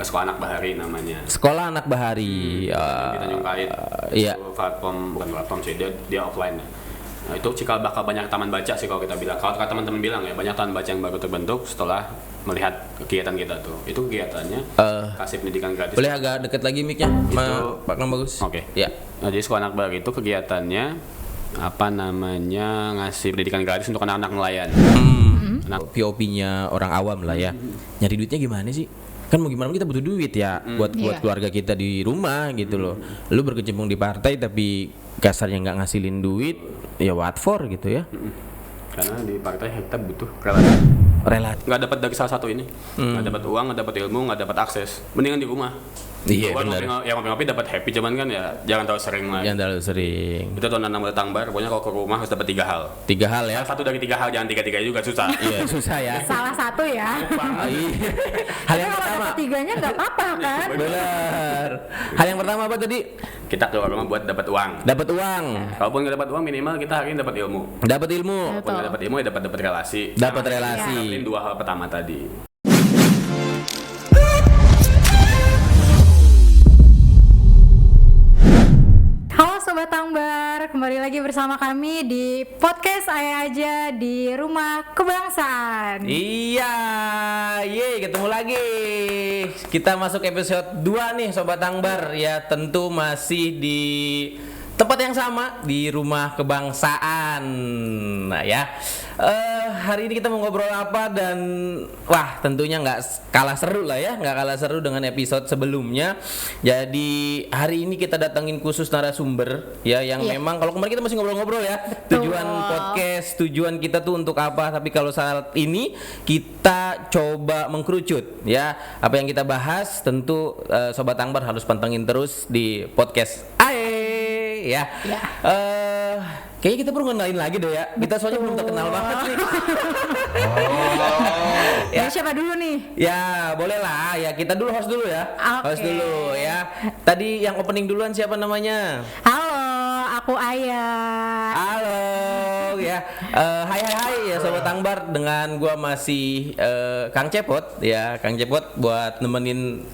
Sekolah Anak Bahari namanya. Sekolah Anak Bahari. Di Tanjung Kait. Iya. Itu bukan platform sih, dia offline. Nah, itu cikal bakal banyak taman baca sih kalau kita bilang. Kalau teman-teman bilang ya, banyak taman baca yang baru terbentuk setelah melihat kegiatan kita tuh. Itu kegiatannya kasih pendidikan gratis. Boleh agak deket lagi mic-nya, Pak Kang Bagus. Oke. Ya. Nah, jadi Sekolah Anak Bahari itu kegiatannya ngasih pendidikan gratis untuk anak-anak nelayan. POP-nya orang awam lah ya. Nyari duitnya gimana sih? Kan mau gimana kita butuh duit ya buat keluarga kita di rumah gitu loh. Lu berkecimpung di partai tapi kasarnya nggak ngasilin duit, ya what for gitu ya. Karena di partai kita butuh Relatif. nggak dapat dari salah satu ini, nggak dapat uang, nggak dapat ilmu, nggak dapat akses. Mendingan di rumah. Iya Gua benar. ngopi-ngopi dapat happy, cuman kan ya jangan terlalu sering lah. Yang terlalu sering. Itu tahun nanam Tangbar, pokoknya kalau ke rumah harus dapat 3 hal. 3 hal ya. Satu dari 3 hal, jangan 3-3 juga susah. Iya susah ya. Salah satu ya. Iya. Hal yang Kalau pertama. dapat 3-nya nggak apa-apa kan? Benar. Hal yang pertama apa tadi? Kita keluar rumah buat dapat uang. Dapat uang. Kalaupun nggak dapat uang, minimal kita hari ini dapat ilmu. Dapat ilmu. Kalaupun nggak dapat ilmu, ya dapat relasi. Dapat Nah, relasi. Ini 2 hal pertama tadi. Halo Sobat Tangbar, kembali lagi bersama kami di podcast Ayah Aja di Rumah Kebangsaan. Iya, ketemu lagi. Kita masuk episode 2 nih Sobat Tangbar. Ya tentu masih di tempat yang sama di Rumah Kebangsaan. Nah ya, hari ini kita mau ngobrol apa dan wah tentunya nggak kalah seru lah ya, nggak kalah seru dengan episode sebelumnya. Jadi hari ini kita datangin khusus narasumber ya yang memang kalau kemarin kita masih ngobrol-ngobrol ya. Betul. Tujuan podcast, tujuan kita tuh untuk apa? Tapi kalau saat ini kita coba mengkerucut ya. Apa yang kita bahas tentu Sobat Tangbar harus pantengin terus di podcast AE ya. Kayaknya kita perlu ngenalin lagi deh ya. Kita soalnya belum terkenal banget nih. Ya siapa dulu nih? Ya boleh lah ya, kita dulu host dulu ya. Oke. Host dulu ya. Tadi yang opening duluan siapa namanya? Halo, aku Ayah. Halo ya. Hai ya Sobat Tangbar, dengan gua masih Kang Cepot ya. Kang Cepot buat nemenin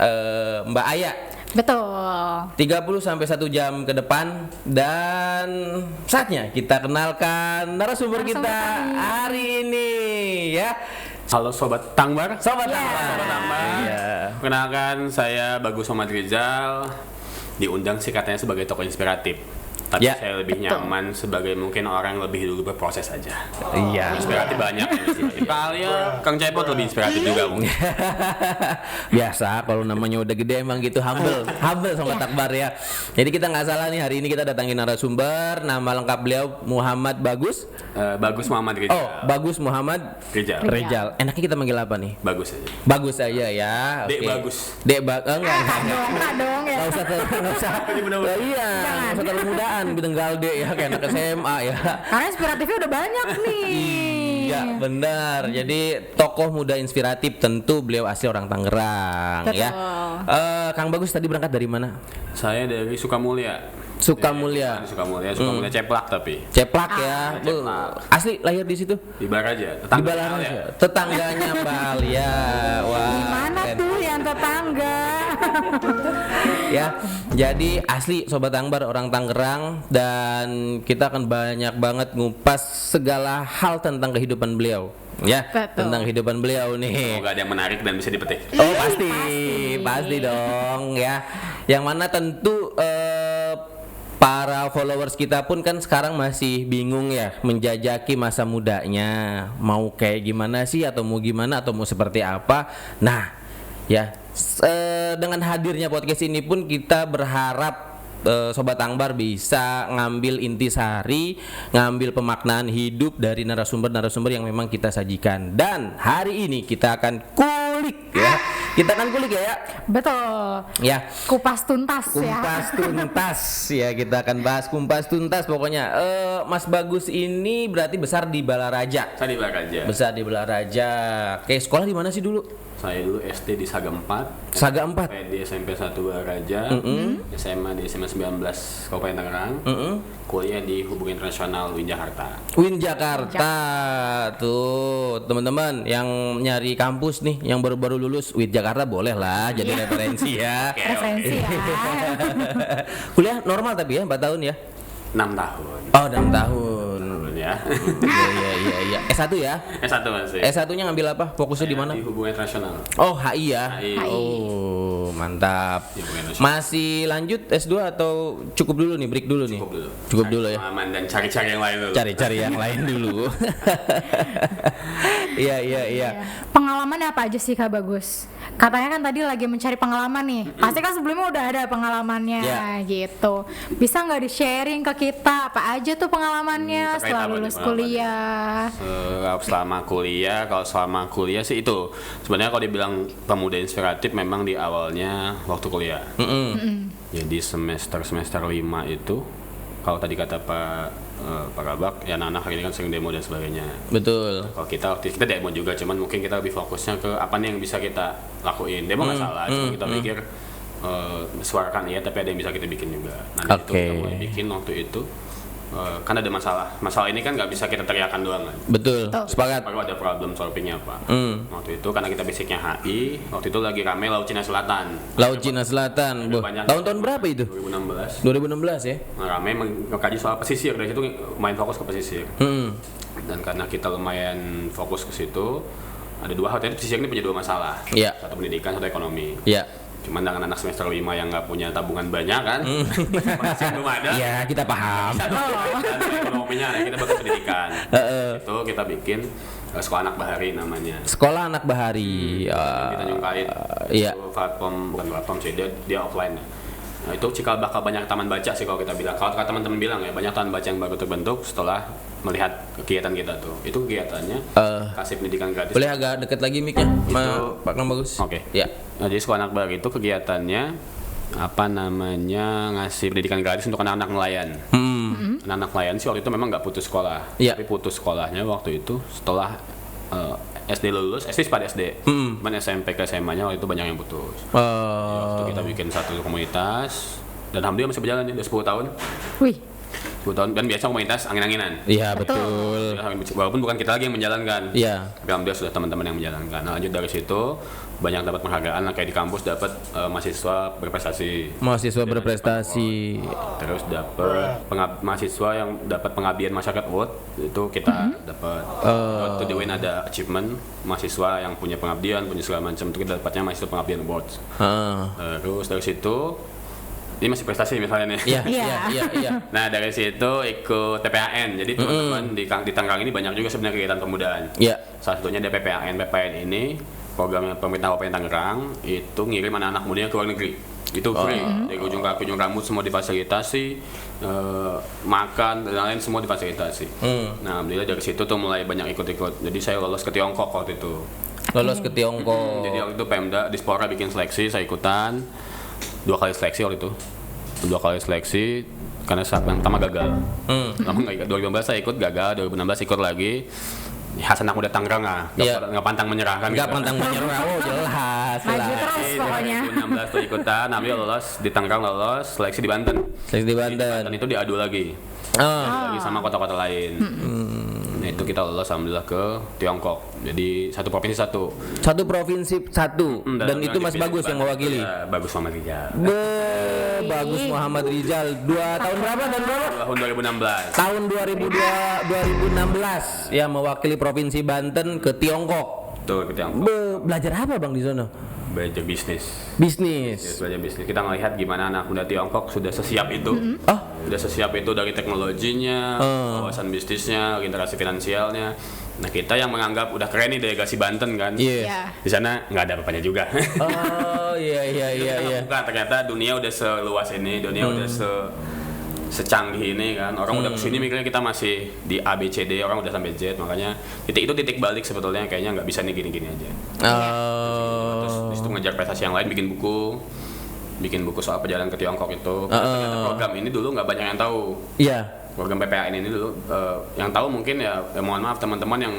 Mbak Aya. Betul. 30 sampai 1 jam ke depan dan saatnya kita kenalkan narasumber kita kami. hari ini ya. Halo Sobat Tangbar. Sobat Ya. Tangbar. Sobat Tangbar. Iya. Kenalkan, saya Bagus Muhammad Rizal. Diundang sih katanya sebagai tokoh inspiratif. Tapi Ya, saya lebih nyaman sebagai mungkin orang yang lebih dulu berproses aja. Iya. Inspiratif banyak. Kalian Kang Cepot lebih inspiratif juga mungkin. Biasa kalau namanya udah gede emang gitu, humble sama Takbar ya. Jadi kita nggak salah nih, hari ini kita datangin narasumber. Nama lengkap beliau Muhammad Bagus. Bagus Muhammad Rizal. Oh, Bagus Muhammad Rizal. Rizal. Enaknya kita manggil apa nih? Bagus aja. Bagus aja ya. Dek oke. Bagus. Enggak. Enggak dong ya. Nggak usah iya, nggak usah terlalu mudaan Bedenggal dek ya, kayak anak SMA ya. Karena inspiratifnya udah banyak nih. Iya benar. Jadi tokoh muda inspiratif, tentu beliau asli orang Tangerang Betul. ya. Kang Bagus tadi berangkat dari mana? Saya dari Sukamulya. Sukamulya. Sukamulya Ceplak tapi. Ceplak ya. Ceplak. Asli lahir di situ. Di Baraja. Di Balaraja. Tetangganya Mbak Alia. Wah. Gimana keren. tuh yang tetangga? Ya, jadi asli Sobat Tangbar orang Tangerang dan kita akan banyak banget ngupas segala hal tentang kehidupan beliau. Ya, Betul. tentang kehidupan beliau nih. Semoga ada yang menarik dan bisa dipetik. Oh pasti dong ya. Yang mana tentu para followers kita pun kan sekarang masih bingung ya, menjajaki masa mudanya, mau kayak gimana sih, atau mau gimana, atau mau seperti apa. Nah ya, dengan hadirnya podcast ini pun kita berharap Sobat Tangbar bisa ngambil intisari, ngambil pemaknaan hidup dari narasumber-narasumber yang memang kita sajikan. Dan hari ini kita akan kulik ya. Kita akan kulik ya. Betul. Ya. Kupas tuntas ya. Kumpas tuntas ya, kita akan bahas kumpas tuntas pokoknya. Mas Bagus ini berarti besar di Balaraja. Saya di Baraja. Besar di Balaraja. Oke, sekolah di mana sih dulu? Saya dulu SD di Saga 4, Saga 4. di SMP 1 Raja, SMA di SMA 19 Kabupaten Tangerang, kuliah di Hubungan Internasional UIN Jakarta. Win Jakarta. Tuh, teman-teman yang nyari kampus nih, yang baru-baru lulus Win Jakarta boleh lah jadi referensi ya. Referensi ya. Kuliah normal tapi ya 4 tahun ya. 6 tahun. Oh, 6 tahun. Ya. Iya. S1 ya? S1 masih. S1-nya ngambil apa? Fokusnya di mana? Di Hubungan Internasional. Oh, HI ya. HI. Oh, mantap. Di Hubungan Internasional. Masih lanjut S2 atau cukup dulu nih, break dulu nih? Cukup dulu ya. Aman dan cari-cari yang lain dulu. Cari-cari yang lain dulu. Iya. Pengalaman apa aja sih Kak Bagus? Katanya kan tadi lagi mencari pengalaman nih. Pasti kan sebelumnya udah ada pengalamannya gitu. Bisa nggak di-sharing ke kita apa aja tuh pengalamannya terkait setelah apa nih lulus pengalamannya? kuliah? Kalau selama kuliah sih itu sebenarnya kalau dibilang pemuda inspiratif memang di awalnya waktu kuliah. Jadi semester 5 itu kalau tadi kata Pak Kabak, ya anak-anak ini kan sering demo dan sebagainya. Betul. Kalau kita demo juga, cuman mungkin kita lebih fokusnya ke apa nih yang bisa kita lakuin. Demo nggak salah, cuma kita pikir suarakan ya, tapi ada yang bisa kita bikin juga. Nah itu kita mulai bikin waktu itu. Kan ada masalah ini kan nggak bisa kita teriakan doang kan. Betul. Sepakat. Perlu ada problem solvingnya apa. Waktu itu karena kita basicnya HI, waktu itu lagi rame Laut Cina Selatan. Laut Cina Selatan. Tahun-tahun berapa itu? 2016. 2016 ya. Nah, rame mengkaji soal pesisir, dari situ main fokus ke pesisir. Dan karena kita lumayan fokus ke situ, ada dua hal. Tadi pesisir ini punya dua masalah. Iya. Satu pendidikan, satu ekonomi. Iya. Cuman dengan anak semester 5 yang nggak punya tabungan banyak kan, penghasilan belum ada. Iya, kita paham. Dan ekonominya, kita bakal pendidikan. Itu kita bikin Sekolah Anak Bahari namanya. Sekolah Anak Bahari. Kita nyungkain. Iya. Itu bukan platform sih, dia offline. Nah itu cikal bakal banyak taman baca sih kalau kita bilang. Kalau teman-teman bilang ya banyak taman baca yang baru terbentuk setelah melihat kegiatan kita tuh. Itu kegiatannya kasih pendidikan gratis. Boleh agak deket lagi mic-nya, Pak Kang Bagus. Oke. Ya. Nah, jadi Sekolah Anak Bahari itu kegiatannya ngasih pendidikan gratis untuk anak-anak nelayan. Anak-anak nelayan sih waktu itu memang nggak putus sekolah, tapi putus sekolahnya waktu itu setelah SD lulus, SD pada SD, cuman SMP ke SMA-nya waktu itu banyak yang putus. Waktu kita bikin satu komunitas, dan alhamdulillah masih berjalan ya, udah 10 tahun. Wih. 10 tahun, dan biasa komunitas angin-anginan. Iya, betul. Walaupun bukan kita lagi yang menjalankan. Iya. Tapi alhamdulillah sudah teman-teman yang menjalankan. Nah, lanjut dari situ banyak dapat penghargaan, kayak di kampus dapat mahasiswa berprestasi. Mahasiswa berprestasi. Terus dapat mahasiswa yang dapat pengabdian masyarakat award, itu kita dapat. Waktu di UIN ada achievement mahasiswa yang punya pengabdian, punya segala macam, itu kita dapatnya mahasiswa pengabdian awards. Terus dari situ ini masih prestasi misalnya nih. Iya. Nah dari situ ikut PPAN. Jadi teman-teman di Tangerang ini banyak juga sebenarnya kegiatan pemudaan. Iya. Salah satunya ada PPAN. PPAN ini program pemerintah Kabupaten Tangerang itu ngirim anak-anak mudanya ke luar negeri. Itu free. Dari ujung kaki ujung rambut semua difasilitasi, makan dan lain-lain semua difasilitasi. Nah alhamdulillah dari situ tuh mulai banyak ikut-ikut. Jadi saya lolos ke Tiongkok waktu itu. Lolos ke Tiongkok. Jadi waktu itu Pemda Dispora bikin seleksi, saya ikutan 2 kali seleksi waktu itu. 2 kali seleksi karena saat yang pertama gagal. Lama nggak ikut. 2015 saya ikut gagal, 2016 ikut lagi. Khas anak muda Tangerang nggak pantang menyerah kan? Nggak gitu. pantang menyerah. Oh jelas. Maju terus pokoknya. 2016 tuh ikutan, ambil lolos di Tangerang, lolos seleksi di Banten. Seleksi di Banten. Dan itu diadu lagi. Lagi sama kota-kota lain. Nah itu kita lolos alhamdulillah ke Tiongkok. Jadi satu provinsi satu. Dan itu Mas Bagus yang mewakili. Ya, Bagus Muhammad Rizal. Bagus Muhammad Rizal. 2 tahun berapa? Tahun 2016. Tahun 2016 ya mewakili Provinsi Banten ke Tiongkok. Tuh ke Tiongkok. Belajar apa Bang di sana? Belajar bisnis. Bisnis. Belajar bisnis. Kita melihat gimana anak muda Tiongkok sudah sesiap itu. Sudah sesiap itu dari teknologinya, wawasan bisnisnya, literasi finansialnya. Nah kita yang menganggap udah keren nih delegasi Banten kan. Di sana nggak ada apa-apanya juga. Oh iya. Bukan, ternyata dunia udah seluas ini, dunia udah secanggih ini kan. Orang udah kesini mikirnya kita masih di A B C D, orang udah sampai Z. Makanya itu titik balik sebetulnya, kayaknya nggak bisa nih gini-gini aja. Terus disitu ngejar prestasi yang lain, bikin buku soal perjalanan ke Tiongkok itu. Ternyata program ini dulu nggak banyak yang tahu. Iya. Program PPAN ini dulu yang tahu mungkin ya mohon maaf teman-teman yang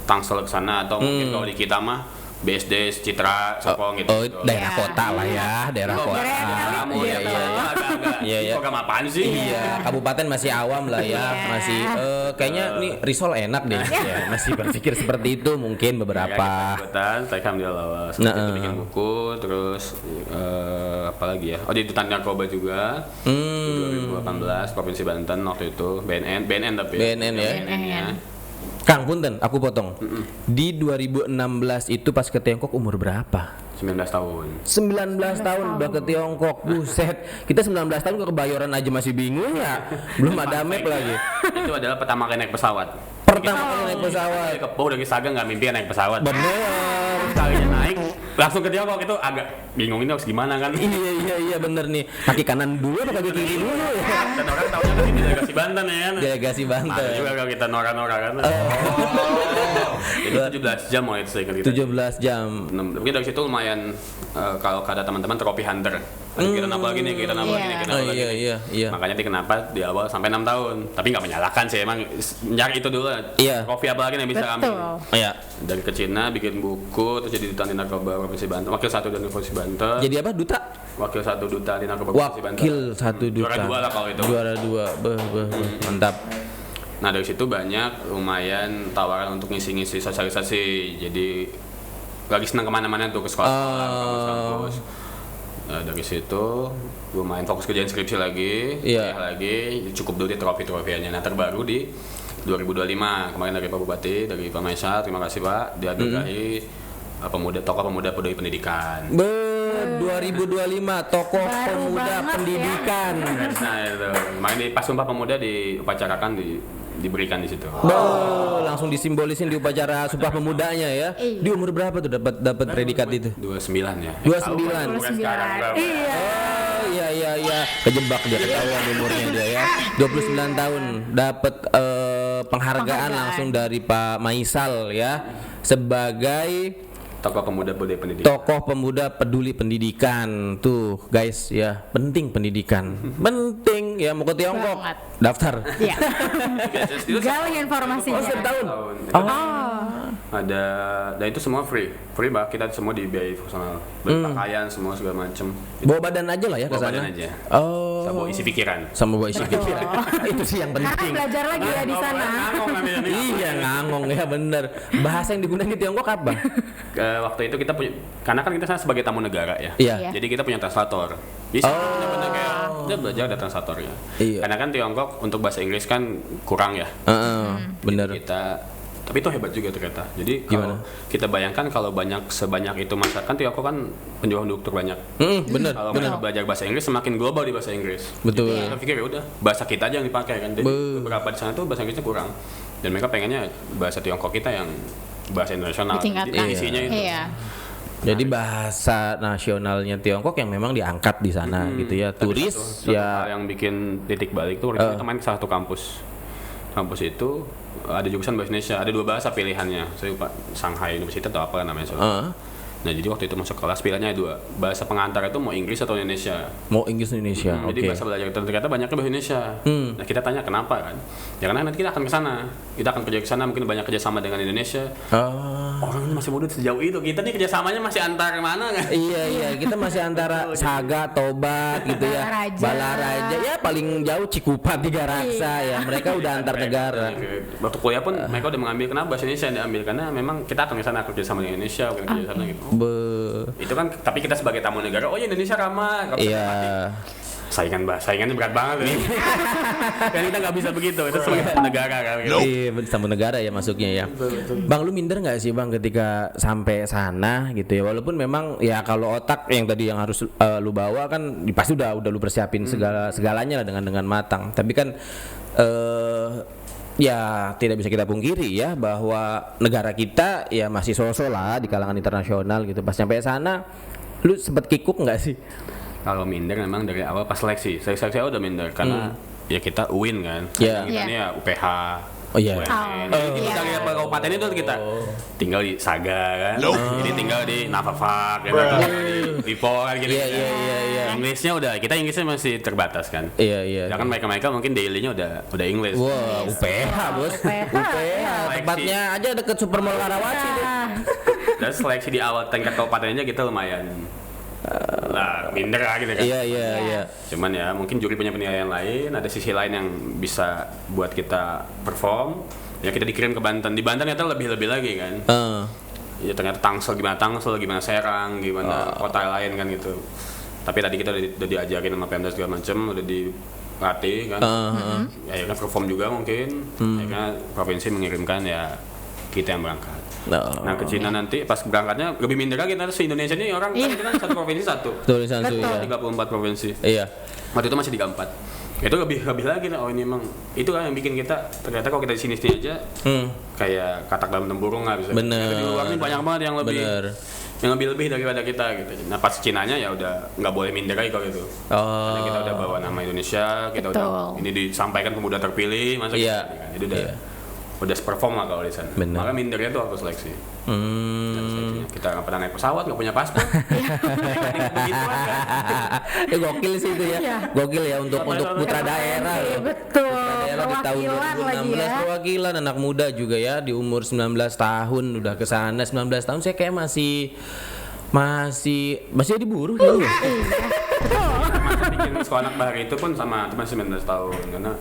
tangsel ke sana, atau mungkin kalau di kita mah BSD, Citra, Serpong gitu. Oh, daerah kota lah ya, daerah kota. Iya, iya. Program apaan sih? Iya, kabupaten masih awam lah ya, masih kayaknya nih risol enak deh, ya, masih berpikir seperti itu mungkin beberapa. Alhamdulillah, kita bikin buku, terus apa lagi ya? Oh, di Dutan Narkoba juga. 2018 Provinsi Banten waktu itu, BNN tapi. BNN ya. Kang punten, aku potong. Di 2016 itu pas ke Tiongkok umur berapa? 19 tahun. 19 tahun udah ke Tiongkok, buset. Kita 19 tahun ke Kebayoran aja masih bingung ya. Belum ada map lagi. Itu adalah pertama kali naik pesawat. Pertama kali naik pesawat. Dari Kepo dari Saga nggak mimpi naik pesawat. Bener. Sekalinya naik langsung ke Tiongkok itu agak bingung ini harus gimana kan. Iya bener nih. Kaki kanan dulu atau kaki kiri dulu ya? Dan orang tahunya kan ini delegasi Banten ya kan. Delegasi Banten. Ada juga kalau kita nora-nora kan. Jadi 17 jam waktu itu saya ingat kita. 17 jam. Mungkin dari situ lumayan kalau ada teman-teman trophy hunter. Kita nambah gini, kita nambah gini, kita nambah gini. Iya. Makanya kenapa di awal sampai 6 tahun. Tapi nggak menyalahkan sih, emang nyari itu dulu. Iya. Trophy apa lagi yang bisa kami? Iya. Dari ke Cina bikin buku, terus jadi duta di narkoba Provinsi Banten, wakil 1 di Provinsi Banten. Jadi apa? Duta? Wakil 1 duta di narkoba Provinsi Banten. Wakil 1 duta. Juara 2 lah kalau itu. Juara 2. Mantap. Nah dari situ banyak lumayan tawaran untuk ngisi-ngisi sosialisasi. Jadi lagi senang kemana-mana tuh ke sekolah, kampus. Nah, dari situ lumayan fokus kerjaan skripsi lagi, kuliah lagi, cukup dulu di trofi-trofiannya. Nah terbaru di 2025 kemarin dari Pak Bupati, dari Pak Maisa, terima kasih Pak, dianugerahi tokoh pemuda peduli pendidikan. 2025 tokoh pemuda pendidikan. Nah itu, kemarin di pas Sumpah Pemuda diupacarakan diberikan di situ. Langsung disimbolisin di upacara Sumpah Pemudanya ya. Di umur berapa tuh dapat predikat itu? 29 ya. 29. Sekarang berapa? Iya. Kejebak dia, ketahuan umurnya dia ya. 29 tahun dapat penghargaan langsung dari Pak Maisal ya sebagai tokoh pemuda peduli pendidikan. Tokoh pemuda peduli pendidikan. Tuh, guys ya, penting pendidikan. Penting ya, mau ke Tiongkok daftar. Iya. Gali informasinya. Setahun. Ada, dan itu semua free Mbak, kita semua dibiayai personal, pakaian semua segala macem. Bawa badan aja lah ya ke bawa sana. badan aja. Sama isi pikiran. Itu sih yang penting. Belajar lagi ya di sana. Iya ngangong ya bener. Bahasa yang digunakan di Tiongkok apa? Waktu itu kita punya, karena kan kita sana sebagai tamu negara ya. Iya. Jadi kita punya translator. Bisa bener-bener kayak dia belajar ada translatornya. Iya. Karena kan Tiongkok untuk bahasa Inggris kan kurang ya. Bener. Tapi itu hebat juga ternyata. Jadi kalau kita bayangkan kalau sebanyak itu masyarakat Tiongkok kan penjual dokter banyak. Bener. Kalau mereka belajar bahasa Inggris semakin global di bahasa Inggris. Betul. Jadi kita pikir ya udah bahasa kita aja yang dipakai kan. Jadi beberapa di sana tuh bahasa Inggrisnya kurang. Dan mereka pengennya bahasa Tiongkok kita yang bahasa internasional. Jadi isinya itu. Iya. Jadi bahasa nasionalnya Tiongkok yang memang diangkat di sana gitu ya. Turis satu ya yang bikin titik balik tuh kita main ke salah satu kampus. Kampus itu ada jurusan bahasa Indonesia, ada 2 bahasa pilihannya. Saya lupa Shanghai University atau apa namanya. Nah jadi waktu itu masuk kelas pilihannya 2. Bahasa pengantar itu mau Inggris atau Indonesia. Mau Inggris Indonesia. Jadi bahasa belajar ternyata banyaknya bahasa Indonesia. Nah kita tanya kenapa kan? Ya karena nanti kita akan ke sana. Kita akan kerja ke sana, mungkin banyak kerjasama dengan Indonesia. Orang ini masih muda sejauh itu. Kita nih kerjasamanya masih antar mana kan? Iya, kita masih antara Saga, Tobat gitu ya. Balaraja. Ya paling jauh Cikupa, Tiga Raksa ya. Mereka udah antar negara. Waktu kuliah pun mereka udah mengambil, kenapa bahasa Indonesia yang diambil? Karena memang kita akan ke sana kerjasama dengan Indonesia, bukan kerja sana gitu. Itu kan, tapi kita sebagai tamu negara, oh ya Indonesia ramah. Iya. Saingannya berat banget nih. Kan kita nggak bisa begitu, itu sebagai tamu negara kan. Gitu. Iya, tamu negara ya masuknya ya. Bang, lu minder nggak sih Bang ketika sampai sana gitu ya? Walaupun memang ya kalau otak yang tadi yang harus lu bawa kan pasti udah lu persiapin segalanya lah dengan matang. Tapi kan ya tidak bisa kita pungkiri ya bahwa negara kita ya masih so-so lah di kalangan internasional gitu. Pas sampai sana lu sempet kikuk nggak sih? Kalau minder memang dari awal pas seleksi awal udah minder karena ya kita UIN kan. Iya. Kita ya UPH. Oh iya. Jadi kita lihat kabupaten itu kita tinggal di Saga kan. Jadi tinggal di Navafak, di Lipo kan gitu. Iya. Inggrisnya Inggrisnya masih terbatas kan. Iya. Jangan mereka mungkin daily-nya udah English. Wah, UPH bos. UPH. Tempatnya aja deket Supermall Karawaci tuh. Dan seleksi di awal tingkat kabupatennya kita lumayan lah minder lah gitu kan. Iya. Cuman ya mungkin juri punya penilaian lain, ada sisi lain yang bisa buat kita perform. Ya kita dikirim ke Banten. Di Banten ternyata lebih lagi kan. Ya ternyata Tangsel, gimana Serang, gimana kota lain kan gitu. Tapi tadi kita udah diajarin sama Pemda segala macem, udah dilatih kan. Ya kan perform juga mungkin. Akhirnya provinsi mengirimkan ya kita yang berangkat. Nah ke Cina nanti pas berangkatnya lebih minder lagi, nanti se-Indonesia ini orang kan kita satu provinsi satu. Betul, ya. 34 provinsi. Iya. Waktu itu masih 34. Itu lebih lagi oh ini emang itu kan yang bikin kita ternyata kalau kita di sini aja kayak katak dalam tempurung lah bisa. Bener. Di luar ini banyak banget yang lebih daripada kita gitu. Nah pas Cinanya ya udah nggak boleh minder lagi kalau gitu. Karena kita udah bawa nama Indonesia, kita udah ini disampaikan pemuda terpilih, masa gitu kan. Jadi udah perform lah kalau di sana. Maka mindernya tuh waktu seleksi. Kita nggak pernah naik pesawat, nggak punya paspor. Gokil sih itu ya. Gokil ya untuk putra daerah. Betul. Putra daerah di tahun 2016 perwakilan anak muda juga ya di umur 19 tahun udah ke sana. 19 tahun saya kayak masih diburu gitu. Masih bikin sekolah anak bahari itu pun sama teman 19 tahun karena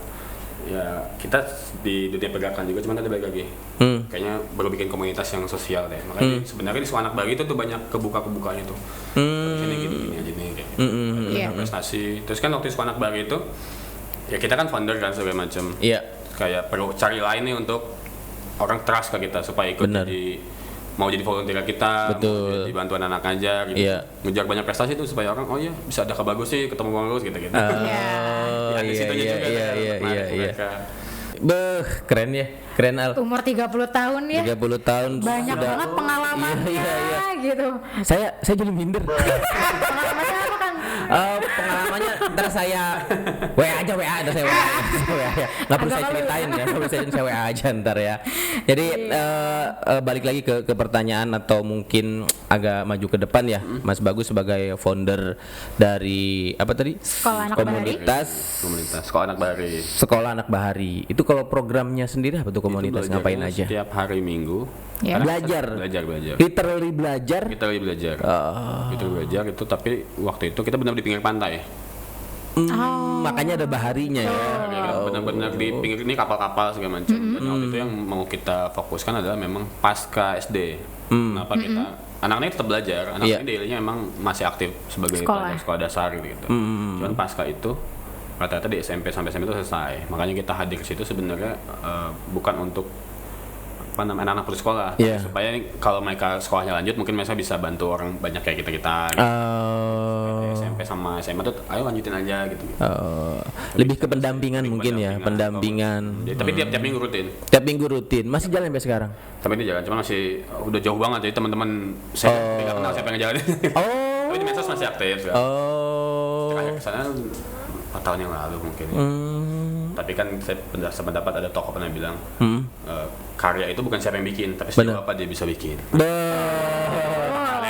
ya kita di dunia pergerakan juga, cuman ada balik lagi. Kayaknya baru bikin komunitas yang sosial deh. Makanya sebenarnya di sekolah anak baru itu tuh banyak kebuka-kebukanya tuh. Ini gini aja nih kayak gitu. Prestasi. Terus kan waktu di sekolah anak baru itu ya kita kan founder kan segala macam. Iya. Kayak perlu cari lain nih untuk orang trust ke kita supaya ikut mau jadi volunteer kita, mau jadi bantuan anak ngajar gitu. Ngejar banyak prestasi tuh supaya orang oh iya bisa ada bagus sih ketemu bagus gitu. Iya. Keren ya. Keren Al. Umur 30 tahun ya. 30 tahun. Banyak banget pengalamannya gitu. Saya jadi minder. Pengalamannya apa kan? Pengalamannya ntar saya WA aja ya. Nggak perlu saya ceritain ya, saya WA aja ntar ya. Jadi balik lagi ke pertanyaan atau mungkin agak maju ke depan ya, Mas Bagus sebagai founder dari apa tadi? Komunitas Sekolah Anak Bahari. Itu kalau programnya sendiri apa tuh komunitas ngapain aja? Setiap hari Minggu. Belajar. Literally belajar. Itu tapi waktu itu kita benar di pinggir pantai. Makanya ada baharinya ya. Benar-benar di pinggir ini kapal-kapal segala macam. Dan waktu itu yang mau kita fokuskan adalah memang pasca SD. Kenapa kita anak-anaknya tetap belajar, anak-anaknya daily-nya memang masih aktif sebagai sekolah dasar gitu. Cuman pasca itu rata-rata di SMP sampai SMP itu selesai. Makanya kita hadir ke situ sebenarnya bukan untuk anak-anak putus sekolah, supaya kalau mereka sekolahnya lanjut mungkin mereka bisa bantu orang banyak kayak kita gitu. SMP sama SMA tuh ayo lanjutin aja gitu. Lebih ke pendampingan mungkin ya, pendampingan. Tapi tiap minggu rutin. Masih jalan sampai sekarang? Tapi ini jalan, cuma masih udah jauh banget jadi teman-teman saya nggak kenal siapa yang jalan. Tapi di medsos masih aktif ya. Kayak kesana 4 tahun yang lalu mungkin. Tapi kan saya sependapat ada tokoh pernah bilang karya itu bukan siapa yang bikin, tapi sejauh apa dia bisa bikin.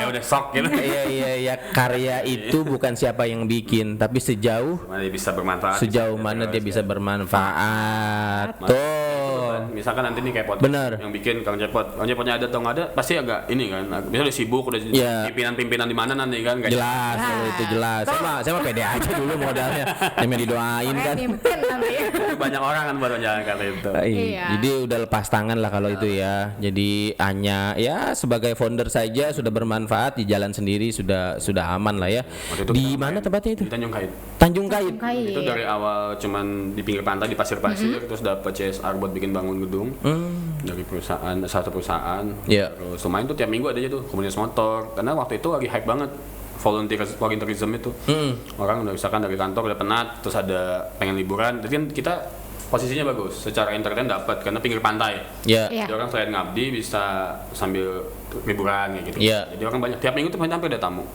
Udah sok gitu. Iya, karya itu bukan siapa yang bikin, tapi sejauh mana dia bisa bermanfaat. Sejauh mana dia bisa bermanfaat. Tuh. Misalkan nanti nih kayak podcast yang bikin Kang Cepotnya ada atau nggak ada, pasti agak ini kan. Misalnya udah sibuk, udah pimpinan di mana nanti kan. Jelas, itu jelas. Saya mah pede aja dulu modalnya. Yang didoain kan. Banyak orang kan baru jalan kali itu. Jadi udah lepas tangan lah kalau itu ya. Jadi hanya ya sebagai founder saja sudah bermanfaat, di jalan sendiri sudah aman lah ya. Di mana tempatnya itu? Di Tanjung Kait. Itu dari awal cuman di pinggir pantai di pasir-pasir, terus dapat CSR buat bikin bangun gedung dari satu perusahaan. Terus lumayan tuh tiap minggu ada aja tuh komunitas motor, karena waktu itu lagi hype banget volunteerism itu. Orang udah misalkan dari kantor udah penat, terus ada pengen liburan, jadi kan kita posisinya bagus, secara entertain dapat karena pinggir pantai. Jadi orang selain ngabdi bisa sambil liburan gitu. Jadi orang banyak tiap minggu tuh hampir ada tamu.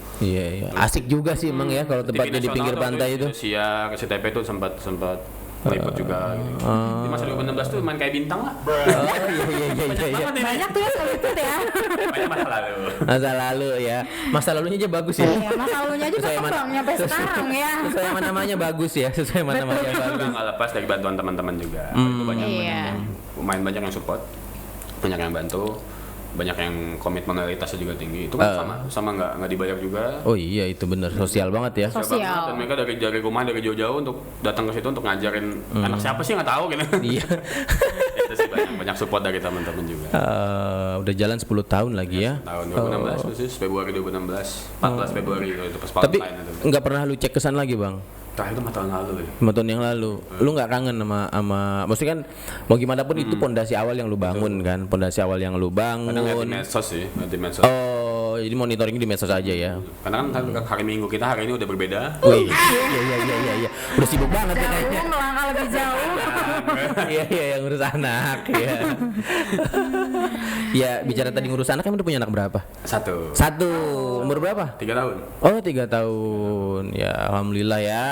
Asik juga sih emang ya kalau tempatnya di pinggir pantai itu. Ke CTP tuh sempat meliput juga gitu. Di masa 2016 tuh main kayak bintang lah. Banyak tuh ya seliput ya. Banyak masa lalu ya. Masa lalunya aja bagus ya. Masa lalunya aja berkembang sampai sekarang ya. Sesuai namanya bagus ya. Bagus. Nggak lepas dari bantuan teman-teman juga. Itu banyak yang support, banyak yang bantu. banyak yang komitmen loyalitasnya juga tinggi. Itu kan sama nggak dibayar juga. Oh iya itu benar, sosial banget ya. Sosial. Banget. Dan mereka dari rumah dari jauh-jauh untuk datang ke situ untuk ngajarin anak siapa sih nggak tahu gitu. Iya. Itu sih banyak support dari teman-teman juga. Udah jalan 10 tahun lagi ya. Tahun 2016 khusus Februari 2016, 14 Februari itu pas Tapi Valentine itu. nggak pernah lu cek kesan lagi bang? Terakhir itu 4 tahun lalu ya. 5 tahun yang lalu, lu nggak kangen sama, maksudnya kan mau gimana pun itu pondasi awal yang lu bangun kan, pondasi awal yang lu Kadang lihat di bangun. medsos sih, lihat di medsos. Oh, jadi monitoring di medsos aja ya. Karena kan hari Minggu kita hari ini udah berbeda. Wih, iya, udah sibuk banget ya kayaknya. Jauh melangkah lebih jauh. Iya, yang ngurus anak ya. Ya, bicara tadi ngurus anak, emang udah punya anak berapa? Satu. Umur berapa? 3 tahun. Oh 3 tahun, ya alhamdulillah ya.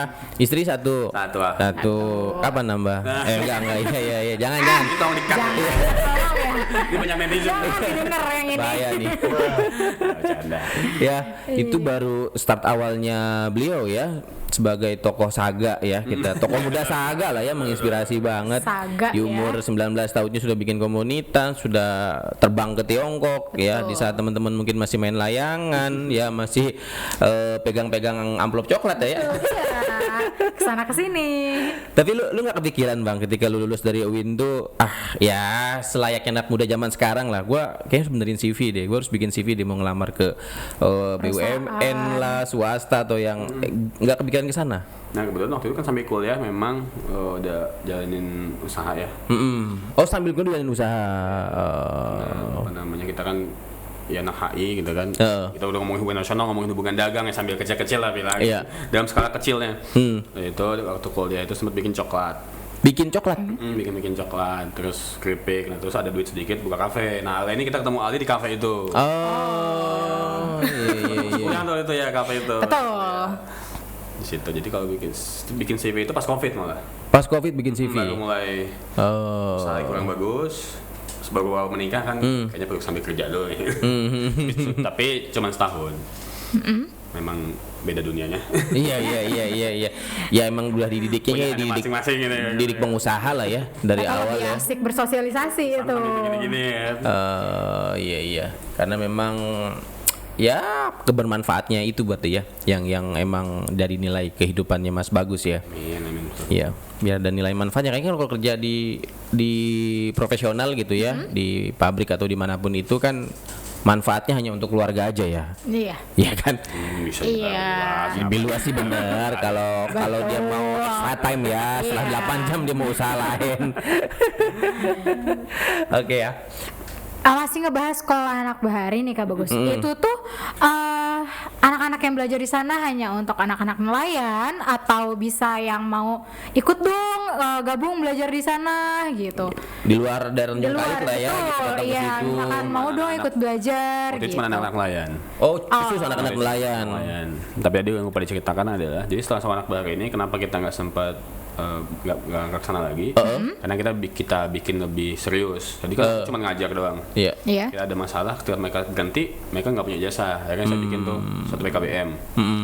Istri satu. Satu. Kapan nambah? Enggak, iya, jangan. Ini tolong di-cut. Tolong ya. Ini banyak netizen. Jangan didengar yang ini. Bahaya nih. Bercanda. Ya, itu baru start awalnya beliau ya sebagai tokoh saga ya kita. Tokoh muda saga lah ya, menginspirasi banget. Saga, di umur 19 tahunnya sudah bikin komunitas, sudah terbang ke Tiongkok ya. Di saat teman-teman mungkin masih main layangan ya, masih pegang-pegang amplop coklat ya. Iya, kesana kesini. Tapi lu nggak kepikiran bang ketika lu lulus dari UIN tuh ya selayaknya anak muda zaman sekarang lah, gue kayaknya harus benerin CV deh, gue harus bikin CV deh mau ngelamar ke BUMN lah, swasta atau yang nggak kepikiran ke sana. Nah kebetulan waktu itu kan sambil kuliah memang udah jalanin usaha ya. Oh sambil gue jalanin usaha. Apa namanya, kita kan ya anak HI gitu kan. Heeh. Kita udah ngomongin hubungan nasional, ngomongin hubungan dagang ya sambil kecil-kecil lah bilang. Iya. Dalam skala kecilnya. Nah, itu waktu kuliah itu sempat bikin coklat. Bikin coklat. Bikin coklat, terus keripik, nah terus ada duit sedikit buka kafe. Nah ini kita ketemu Ali di kafe itu. Oh iya. Punya tuh itu ya kafe itu. Betul. Di situ. Jadi kalau bikin CV itu pas Covid malah. Pas Covid bikin CV. Baru mulai usaha kurang bagus. Terus baru awal menikah kan kayaknya perlu sambil kerja dulu nih. Tapi cuma setahun. Memang beda dunianya. Iya. Ya emang udah dididiknya Punya dididik masing-masing gitu ya. didik pengusaha lah ya dari Atau awal lebih ya. asik bersosialisasi itu. Gini-gini ya. Iya. Karena memang ya kebermanfaatnya itu buat ya yang emang dari nilai kehidupannya Mas Bagus ya. Amin. Iya, biar ada nilai manfaatnya. Kayaknya kalau kerja di profesional gitu ya, di pabrik atau dimanapun itu kan manfaatnya hanya untuk keluarga aja ya. Iya. Iya kan? Bisa Iya. Lebih luas sih bener kalau dia mau extra time ya, setelah 8 jam dia mau usaha lain. Oke ya. Masih ngebahas sekolah anak bahari nih Kak Bagus. Itu tuh anak-anak yang belajar di sana hanya untuk anak-anak nelayan atau bisa yang mau ikut dong gabung belajar di sana gitu. Di luar daerah Di luar lah ya, gitu, betul, datang ke iya, situ. misalkan mau dong ikut belajar Waktu itu gitu. cuma anak-anak nelayan. Oh, khusus anak-anak nelayan. Tapi ada yang pada diceritakan adalah, jadi setelah sama anak bahari ini kenapa kita nggak sempat nggak ke sana lagi? Karena kita bikin lebih serius. Jadi kan cuma ngajar doang. Iya. Iya. Kita ada masalah ketika mereka berhenti, mereka nggak punya jasa. Akhirnya saya bikin tuh satu PKBM.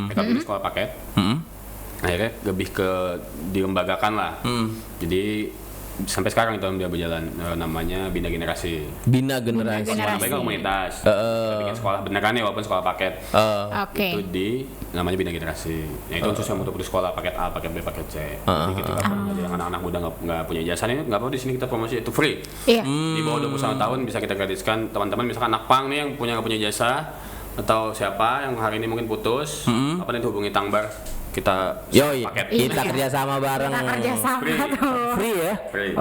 PKBM sekolah paket. Akhirnya lebih ke dilembagakan lah. Jadi sampai sekarang itu dia berjalan, namanya Bina Generasi. Bina generasi. Generasi. Mereka komunitas. Kita bikin sekolah beneran ya walaupun sekolah paket. Oke. Itu namanya Bina Generasi. Nah, itu khusus yang untuk sekolah paket A, paket B, paket C. Jadi kita yang anak-anak muda nggak punya ijazah ini nggak apa di sini kita promosi itu free. Iya. Di bawah 21 tahun bisa kita gratiskan teman-teman, misalkan anak pang nih yang nggak punya ijazah atau siapa yang hari ini mungkin putus, apa nanti hubungi Tangbar. Kita Yoi, paket. kita kerjasama bareng. Kita kerjasama Free. tuh. Free ya? Free.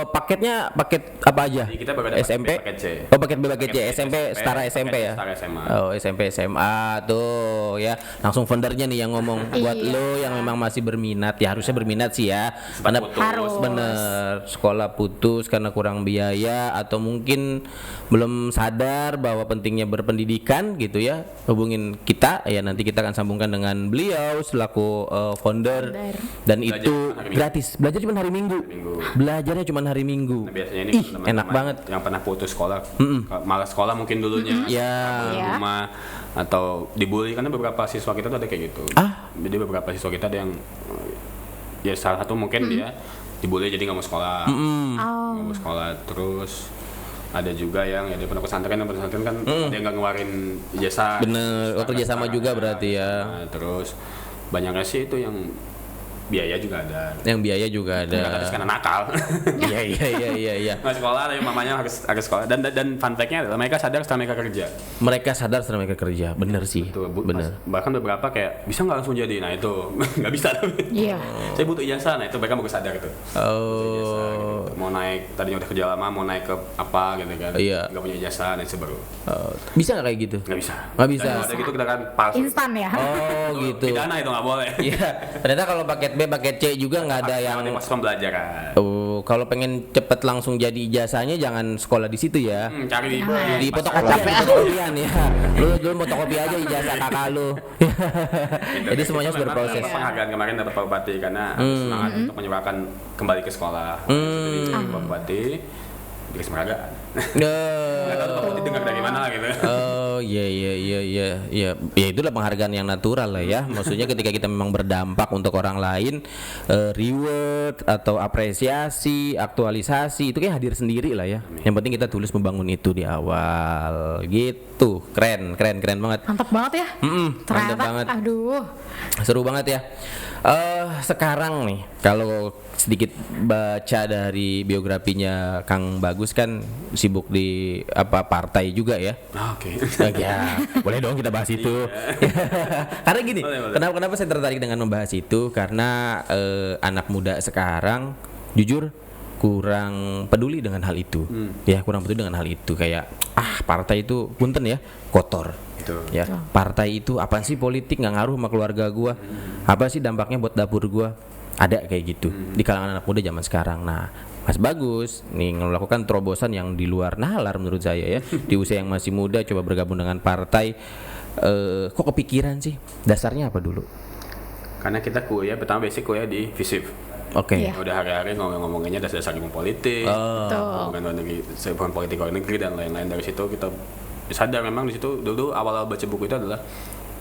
Paketnya paket apa aja? Jadi kita baru ada SMP? paket C. Oh, paket B, paket C. SMP, setara SMP ya? Setara SMA. Oh, SMP, SMA tuh ya. Langsung foundernya nih yang ngomong. Buat Iya. lo yang memang masih berminat, ya harusnya berminat sih ya. Karena putus. Harus. bener, sekolah putus karena kurang biaya atau mungkin belum sadar bahwa pentingnya berpendidikan gitu ya. Hubungin kita ya, nanti kita akan sambungkan dengan beliau selaku founder. Dan Belajar itu cuma hari gratis. Belajar cuma hari Minggu. Belajarnya cuma hari Minggu. Nah, biasanya ini Ih, teman-teman enak banget. yang pernah putus sekolah, malas sekolah mungkin dulunya, Ya. di Iya. rumah atau dibully, karena beberapa siswa kita tuh ada kayak gitu. Jadi beberapa siswa kita ada yang ya salah satu mungkin dia dibully jadi nggak mau sekolah, nggak mau sekolah terus ada juga yang ya di pondok pesantren kan dia nggak ngeluarin ijazah. Bener, kerja sama juga berarti ya. Nah, terus banyaknya sih itu yang biaya juga ada. Yang biaya juga ada. Nggak ada karena nakal. Iya. Nggak sekolah tapi mamanya harus sekolah dan fun fact-nya adalah mereka sadar setelah mereka kerja. Mereka sadar setelah mereka kerja, bener sih. Betul, bener. Bahkan beberapa kayak bisa nggak langsung jadi, nah itu nggak bisa tapi. Iya. Saya butuh ijazah, nah itu mereka baru sadar itu. Ijazah, gitu. Mau naik tadinya udah kerja lama mau naik ke apa gitu kan. Iya. Nggak punya ijazah, nah itu baru. Bisa nggak kayak gitu? Nggak bisa. Nggak bisa. Dan kalau ada gitu kita kan palsu. Instan ya. Oh gitu. Pidana itu nggak boleh. Iya. Ternyata kalau paket B, paket C juga nggak ada yang. Pas pembelajaran. Oh, kalau pengen cepet langsung jadi ijazahnya jangan sekolah di situ ya. Cari Di fotokopian ya. Lu fotokopi aja ijazah kakak lu. Jadi semuanya harus berproses. Penghargaan kemarin dapat Pak Bupati karena semangat untuk menyuarakan kembali ke sekolah. Jadi Pak Bupati dikasih penghargaan. Nggak tahu Pak Bupati dengar dari mana gitu. Oh iya. Ya itulah penghargaan yang natural lah ya. Maksudnya ketika kita memang berdampak untuk orang lain, reward atau apresiasi, aktualisasi itu kayak hadir sendiri lah ya. Yang penting kita tulus membangun itu di awal. Gitu. Keren banget. Mantap banget ya. Mantap Ternyata, banget. aduh. Seru banget ya. Sekarang nih kalau sedikit baca dari biografinya Kang Bagus kan sibuk di partai juga ya. Oke. Ya, boleh dong kita bahas itu. Karena gini, Boleh. kenapa saya tertarik dengan membahas itu karena anak muda sekarang jujur kurang peduli dengan hal itu. Ya, kurang peduli dengan hal itu kayak partai itu punten ya, kotor. Betul. Ya, partai itu apa sih politik nggak ngaruh sama keluarga gua? Apa sih dampaknya buat dapur gua? Ada kayak gitu di kalangan anak muda zaman sekarang. Nah, Mas Bagus nih melakukan terobosan yang di luar nalar menurut saya ya. Di usia yang masih muda coba bergabung dengan partai. Kok kepikiran sih? Dasarnya apa dulu? Karena kita pertama basic kuliah di FISIP. Oke. Iya. Udah hari-hari ngomonginnya dasar ilmu politik, Betul. ngomongin luar negeri, hubungan politik luar negeri dan lain-lain. Dari situ kita sadar memang di situ dulu awal baca buku itu adalah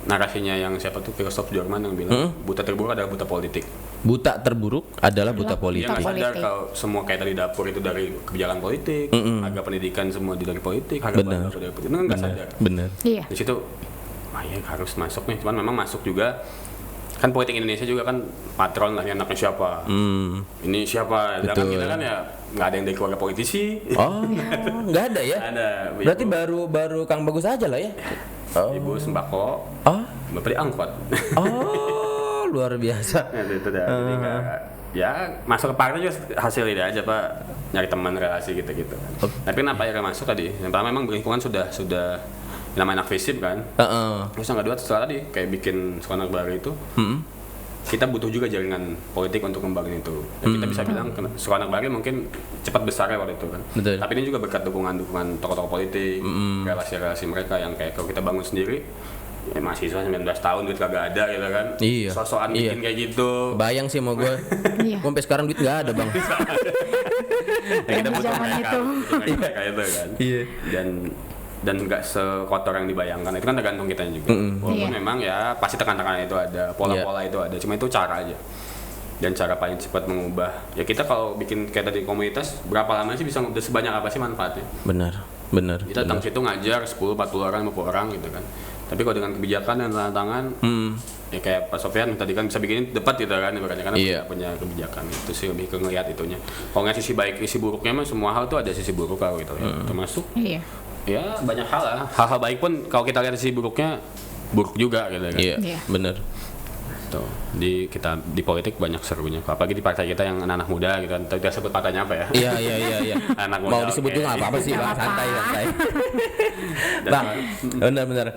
narasinya yang siapa tuh filosof Jerman yang bilang buta terburuk adalah buta politik. Buta terburuk adalah buta Dia politik. nggak sadar Politik. kalau semua kayak tadi dapur itu dari kebijakan politik, harga pendidikan semua dari politik, harga Benar. bahan dari politik. Itu kan nggak sadar. Bener. Iya. Di situ, ya harus masuk nih. Cuman memang masuk juga. Kan politik Indonesia juga kan patron lah, anaknya siapa, ini siapa. Sedangkan Betul. kita kan ya nggak ada yang dari keluarga politisi. Oh, nggak ada ya? Nggak ada. Berarti baru Kang Bagus aja lah ya? Ibu sembako, Oh, bapak diangkut. oh, luar biasa. Nah, itu dah. Jadi ya masuk ke partai juga hasil ide aja Pak, nyari teman relasi gitu-gitu. Tapi kenapa ya masuk tadi? Yang pertama memang lingkungan sudah namanya anak FISIP kan. Terus yang kedua setelah tadi kayak bikin sekolah baru itu, kita butuh juga jaringan politik untuk membangun itu. Dan kita bisa bilang sekolah anak baru mungkin cepat besar ya waktu itu kan. Betul. Tapi ini juga berkat dukungan tokoh-tokoh politik, relasi-relasi mereka yang kayak kalau kita bangun sendiri, ya mahasiswa 19 tahun duit kagak ada gitu kan. Iya. Sosokan Iya. bikin kayak gitu. Bayang sih mau gue. Iya. Sampai sekarang duit nggak ada bang. Ya, kita butuh Zaman mereka, itu. butuh mereka itu kan. Iya. Dan nggak sekotor yang dibayangkan, itu kan tergantung kita juga. Walaupun Iya. memang ya pasti tekan-tekan itu ada, pola-pola itu ada, cuma itu cara aja. Dan cara paling cepat mengubah, ya kita kalau bikin kayak tadi komunitas, berapa lama sih bisa udah sebanyak apa sih manfaatnya? Benar. Kita datang situ ngajar 10, 40 orang, 50 orang gitu kan. Tapi kalau dengan kebijakan dan tantangan, ya kayak Pak Sofyan tadi kan bisa bikin debat gitu kan, ibaratnya karena Iya. punya kebijakan. Itu sih lebih ke ngeliat itunya. Kalau nggak sisi baik, sisi buruknya mah semua hal tuh ada sisi buruk kalau gitu ya. Termasuk Iya. ya banyak hal lah. Hal-hal baik pun kalau kita lihat sisi buruknya buruk juga gitu kan. Iya. Iya. Benar. Tuh, kita di politik banyak serunya. Apalagi di partai kita yang anak-anak muda gitu kan. Tapi kita sebut partainya apa ya? Iya. Anak muda. Mau disebut juga nggak apa-apa sih bang. Nggak Santai. Dan Bang, benar.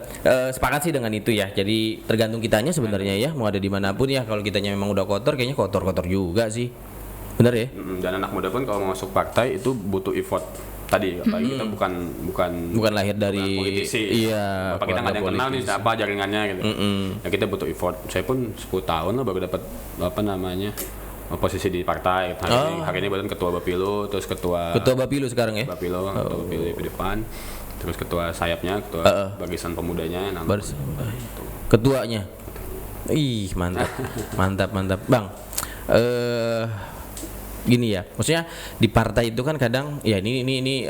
Sepakat sih dengan itu ya. Jadi tergantung kitanya sebenarnya ya. Mau ada dimanapun ya. Kalau kitanya memang udah kotor, kayaknya kotor juga sih. Bener ya? dan anak muda pun kalau mau masuk partai itu butuh effort. Tadi apalagi kita Bukan lahir dari politisi. iya. Apa kita nggak ada yang kenal nih politisi. siapa jaringannya gitu. Ya kita butuh effort. Saya pun 10 tahun lah baru dapat posisi di partai. Hari ini badan ketua Bapilu, terus ketua Bapilu sekarang ya? Bapilu, ketua Bapilu di depan, terus ketua sayapnya, ketua barisan pemudanya, Ketuanya. Ih, mantap. Bang. gini ya, maksudnya di partai itu kan kadang ya ini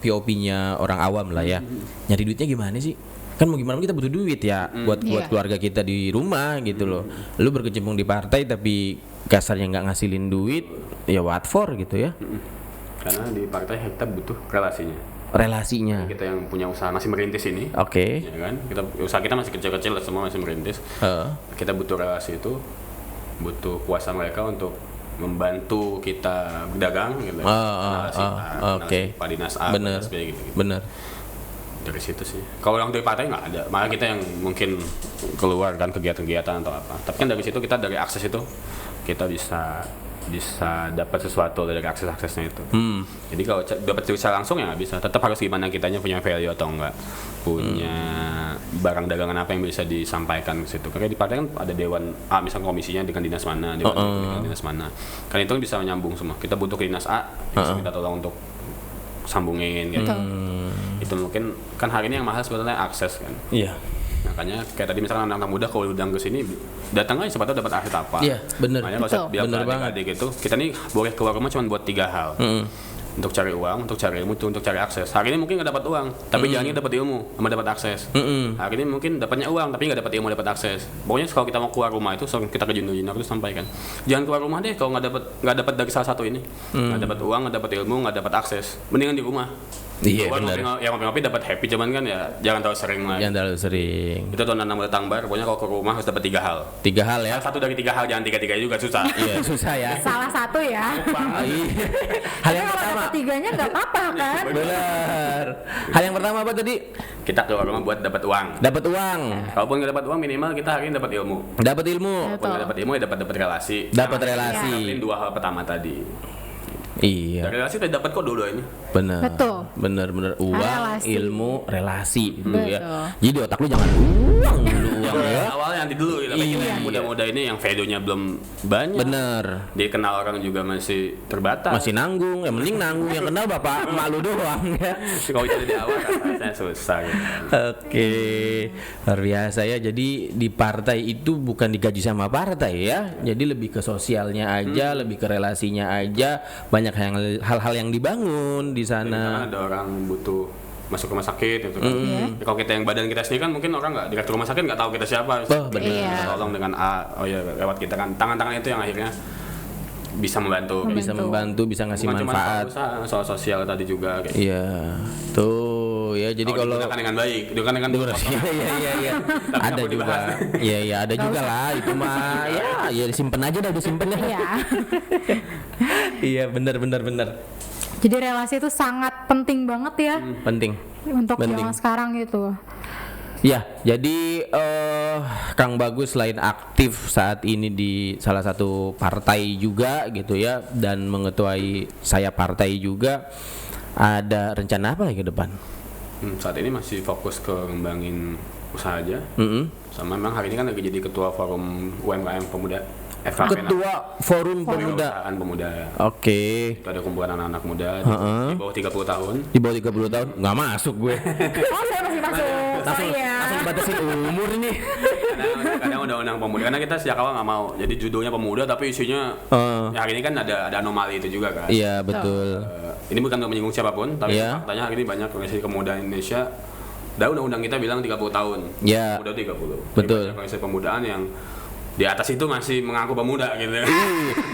POP-nya orang awam lah ya. Nyari duitnya gimana sih? Kan mau gimana kita butuh duit ya buat Iya. keluarga kita di rumah gitu loh. Lu berkecimpung di partai tapi kasarnya nggak ngasilin duit, ya what for gitu ya. Karena di partai kita butuh relasinya. Relasinya. Kita yang punya usaha masih merintis ini, Oke. ya kan? Usaha kita masih kecil-kecil, semua masih merintis. Kita butuh relasi itu, butuh kuasa mereka untuk membantu kita berdagang gitu. Oke. Pak Dinas A, Bener. Pak Dinas B, gitu. Bener. Dari situ sih. Kalau yang dari partai nggak ada, malah kita yang mungkin keluar kan kegiatan-kegiatan atau apa. Tapi kan dari situ kita dari akses itu kita bisa dapat sesuatu dari akses-aksesnya itu. Jadi kalau dapat secara langsung ya nggak bisa. Tetap harus gimana kitanya punya value atau enggak, punya barang dagangan apa yang bisa disampaikan ke situ. Karena di partai kan ada dewan A, misalnya komisinya dengan dinas mana, dewan B dengan dinas mana. Kan itu kan bisa menyambung semua. Kita butuh ke dinas A, bisa kita tolong untuk sambungin gitu. Itu mungkin kan hari ini yang mahal sebetulnya akses kan. Iya. Makanya kayak tadi misalkan anak-anak muda kalau udah ke sini datang aja siapa tahu dapat akses apa. Iya, bener. Makanya kalau saya Betul. bilang Bener ke adik-adik itu, kita nih boleh keluar rumah cuma buat 3 hal. Untuk cari uang, untuk cari ilmu, untuk cari akses. Hari ini mungkin nggak dapat uang, tapi jalannya dapat ilmu, sama dapat akses. Hari ini mungkin dapatnya uang, tapi nggak dapat ilmu, dapat akses. Pokoknya kalau kita mau keluar rumah itu, sering kita ke Jundu-Jundu itu sampaikan, jangan keluar rumah deh kalau nggak dapat dari salah satu ini, nggak dapat uang, nggak dapat ilmu, nggak dapat akses. Mendingan di rumah. Iya, Keluar benar. ngopi-ngopi dapat happy, cuman kan ya jangan terlalu sering lah. Yang terlalu sering. Itu tuh anak muda Tangbar, pokoknya kalau ke rumah harus dapat 3 hal. 3 hal ya. Satu dari 3 hal, jangan 3-3 juga susah. Iya, susah ya. Salah satu ya. Iya. Hal Tapi yang kalau pertama. dapat 3-nya nggak apa-apa kan? Benar. Hal yang pertama apa tadi? Kita keluar rumah buat dapat uang. Dapat uang, Kalaupun nggak dapat uang, minimal kita hari ini dapat ilmu. dapat ilmu, Kalaupun nggak dapat ilmu, ya dapat relasi. dapat Nah, relasi. Ini 2 hal pertama tadi. Iya, Dari relasi kita dapat kok dua-duanya. benar. Betul. Benar uang, Relasi. ilmu, relasi gitu ya. Betul. Jadi otak lu jangan uang dulu uang ya. Awalnya nanti dulu gitu. Tapi kita yang muda-muda ini yang value-nya belum banyak. Bener. Dikenal orang juga masih terbatas. Masih nanggung, yang penting nanggung yang kenal bapak emak lu doang ya. Kalau itu di awal kan rasanya susah gitu. Oke, luar biasa ya. Jadi di partai itu bukan digaji sama partai ya. Jadi lebih ke sosialnya aja, lebih ke relasinya aja. Banyak hal-hal yang dibangun di Misalkan sana. ada orang butuh masuk rumah sakit gitu kan. Ya, kalau kita yang badan kita sendiri kan mungkin orang nggak direktur rumah sakit nggak tahu kita siapa. Oh, benar. Iya. Kita tolong dengan A, oh ya lewat kita kan. Tangan-tangan itu yang akhirnya bisa membantu. Bisa membantu, bisa ngasih Bukan cuma manfaat. soal sosial tadi juga. Kayak Iya, tuh ya. Jadi kalau digunakan dengan baik, digunakan dengan iya. Ada Tapi juga. dibahas. Iya, ada juga lah. Itu mah ya disimpan aja dah, disimpan ya. Iya. Iya, benar. Jadi relasi itu sangat penting banget ya Penting. untuk Penting. zaman sekarang gitu. Ya, jadi Kang Bagus selain aktif saat ini di salah satu partai juga gitu ya, dan mengetuai saya partai juga, ada rencana apa lagi ke depan? Saat ini masih fokus ke ngembangin usaha aja. Sama memang hari ini kan lagi jadi ketua forum UMKM Pemuda. FKP. Ketua Forum Pemuda. Pemuda. Pemuda. Oke. Itu ada kumpulan anak-anak muda di bawah 30 tahun. Di bawah 30 tahun nggak masuk gue. Oh, saya masih masuk. Langsung batasin umur ini. Kadang undang-undang pemuda karena kita sejak awal nggak mau. Jadi judulnya pemuda tapi isinya ya hari ini kan ada anomali itu juga kan. Iya, betul. Ini bukan untuk menyinggung siapapun, tapi Iya. faktanya hari ini banyak organisasi kemudaan Indonesia. Dan undang-undang kita bilang 30 tahun. Iya. Pemuda 30. Betul. Jadi banyak organisasi pemudaan yang di atas itu masih mengaku pemuda gitu.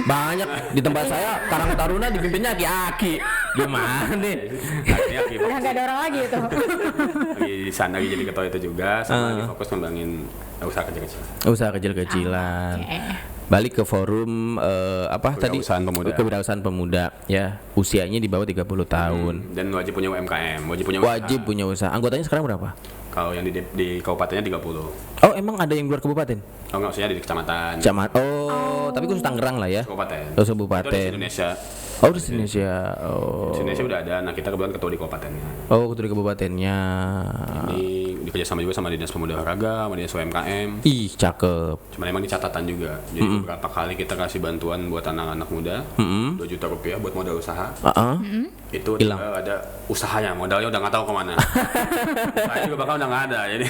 Banyak di tempat saya Karang Taruna dipimpinnya aki-aki. Gimana nih? Akhirnya Udah nggak ada orang lagi itu. lagi di sana lagi jadi ketua itu juga sama lagi fokus ngembangin usaha kecil-kecil. Usaha kecil-kecilan. Balik ke forum apa tadi? Kewirausahaan pemuda. Kewirausahaan pemuda ya. Usianya di bawah 30 tahun. Dan wajib punya UMKM, wajib punya usaha. Wajib punya usaha. Anggotanya sekarang berapa? Kalau yang di kabupatennya 30. Oh, emang ada yang luar kabupaten? Oh enggak, maksudnya di kecamatan. Tapi khusus Tangerang lah ya. Kabupaten. Oh, Itu di kabupaten. Indonesia. Oh, di Indonesia. Oh. Di Indonesia udah ada. Nah, kita kebetulan ketua di kabupatennya. Oh, ketua di kabupatennya. Ini dikerjasama juga sama Dinas Pemuda Olahraga, sama Dinas UMKM. Ih, cakep. Cuman emang ini catatan juga. Jadi beberapa kali kita kasih bantuan buat anak-anak muda, 2 juta rupiah buat modal usaha. Itu Hilang. tinggal ada usahanya, modalnya udah nggak tahu kemana. Saya juga bakal udah nggak ada. Jadi,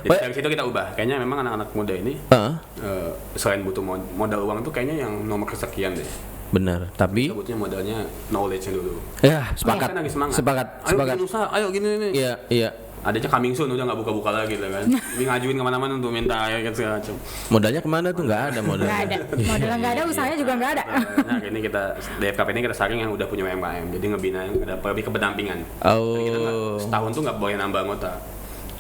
jadi dari situ kita ubah. Kayaknya memang anak-anak muda ini selain butuh modal uang tuh kayaknya yang nomor kesekian deh. benar. Tapi Kita butuhnya modalnya knowledge dulu. ya sepakat, Kan lagi semangat. sepakat, Ayo sepakat. bikin usaha, ayo gini nih. Iya, iya. Adanya coming soon udah nggak buka-buka lagi lah kan. Ini ngajuin kemana-mana untuk minta ayat segala macam. Modalnya kemana tuh? Nggak ada modal. Nggak ada, modalnya nggak ada, usahanya juga nggak ada. Nah, ini kita DFKP ini kita saring yang udah punya UMKM, jadi ngebina ada lebih ke pendampingan. Oh. Jadi kita setahun tuh nggak boleh nambah anggota.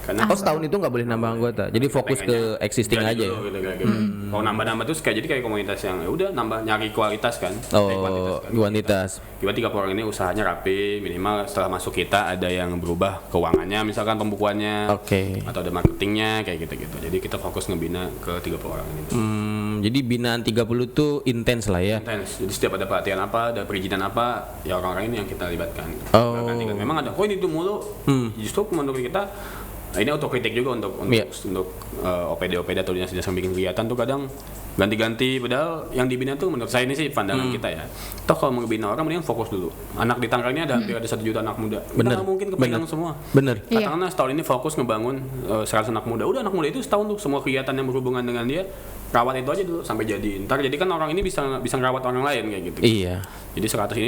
Karena Oh, setahun itu nggak boleh nambah anggota. Jadi fokus ke existing jadi aja ya. dulu, gitu. Kalau nambah-nambah tuh kayak jadi kayak komunitas yang ya udah nambah nyari kualitas kan. Oh, kuantitas. Tiba 30 orang ini usahanya rapi, minimal setelah masuk kita ada yang berubah keuangannya, misalkan pembukuannya, Oke. atau ada marketingnya kayak gitu-gitu. Jadi kita fokus ngebina ke 30 orang ini. Jadi binaan 30 tuh intens lah ya. Intens. Jadi setiap ada pelatihan apa, ada perizinan apa, ya orang-orang ini yang kita libatkan. Oh. Nggak ganti-ganti. Memang ada, ini itu mulu. Justru menurut kita, ini autokritik juga untuk Iya. OPD atau dinas yang bikin kegiatan tuh kadang ganti-ganti. Padahal yang dibina tuh menurut saya ini sih pandangan kita ya. Toh kalau mau ngebina orang mendingan fokus dulu. Anak di Tangerang ini ada hampir ada 1 juta anak muda. Kita Bener. nggak mungkin kepegang semua. Bener. Iya. Katakanlah setahun ini fokus ngebangun 100 anak muda. Udah anak muda itu setahun tuh semua kegiatan yang berhubungan dengan dia rawat itu aja dulu sampai jadi. Ntar jadi kan orang ini bisa ngerawat orang lain kayak gitu. Iya. Jadi 100 ini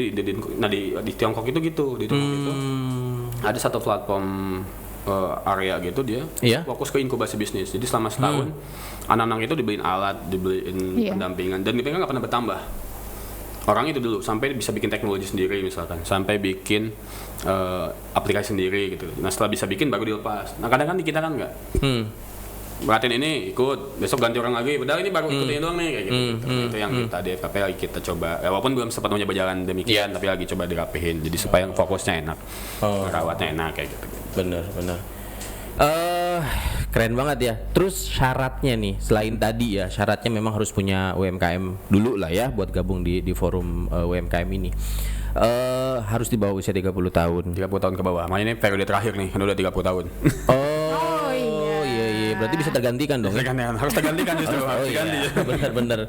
di Tiongkok itu gitu, di Tiongkok itu ada satu platform area gitu dia Iya. fokus ke inkubasi bisnis. Jadi selama setahun anak-anak itu dibeliin alat, dibeliin Iya. pendampingan dan mereka nggak pernah bertambah. Orang itu dulu sampai bisa bikin teknologi sendiri misalkan, sampai bikin aplikasi sendiri gitu. Nah setelah bisa bikin baru dilepas. Nah kadang kan di kita kan nggak. Berarti ini ikut, besok ganti orang lagi. Padahal ini baru ikutin doang nih kayak gitu. Itu yang kita di FKP lagi kita coba. Walaupun belum sepenuhnya berjalan demikian, tapi lagi coba dirapihin. Jadi supaya fokusnya enak, merawatnya enak kayak gitu. Bener, bener. Keren banget ya. Terus syaratnya nih, selain tadi ya, syaratnya memang harus punya UMKM dulu lah ya buat gabung di forum UMKM ini. Harus di bawah usia 30 tahun. 30 tahun ke bawah. Makanya ini periode terakhir nih, kan udah 30 tahun. Oh, iya. Berarti bisa tergantikan dong. Harus tergantikan justru. Oh Harus diganti. iya, bener-bener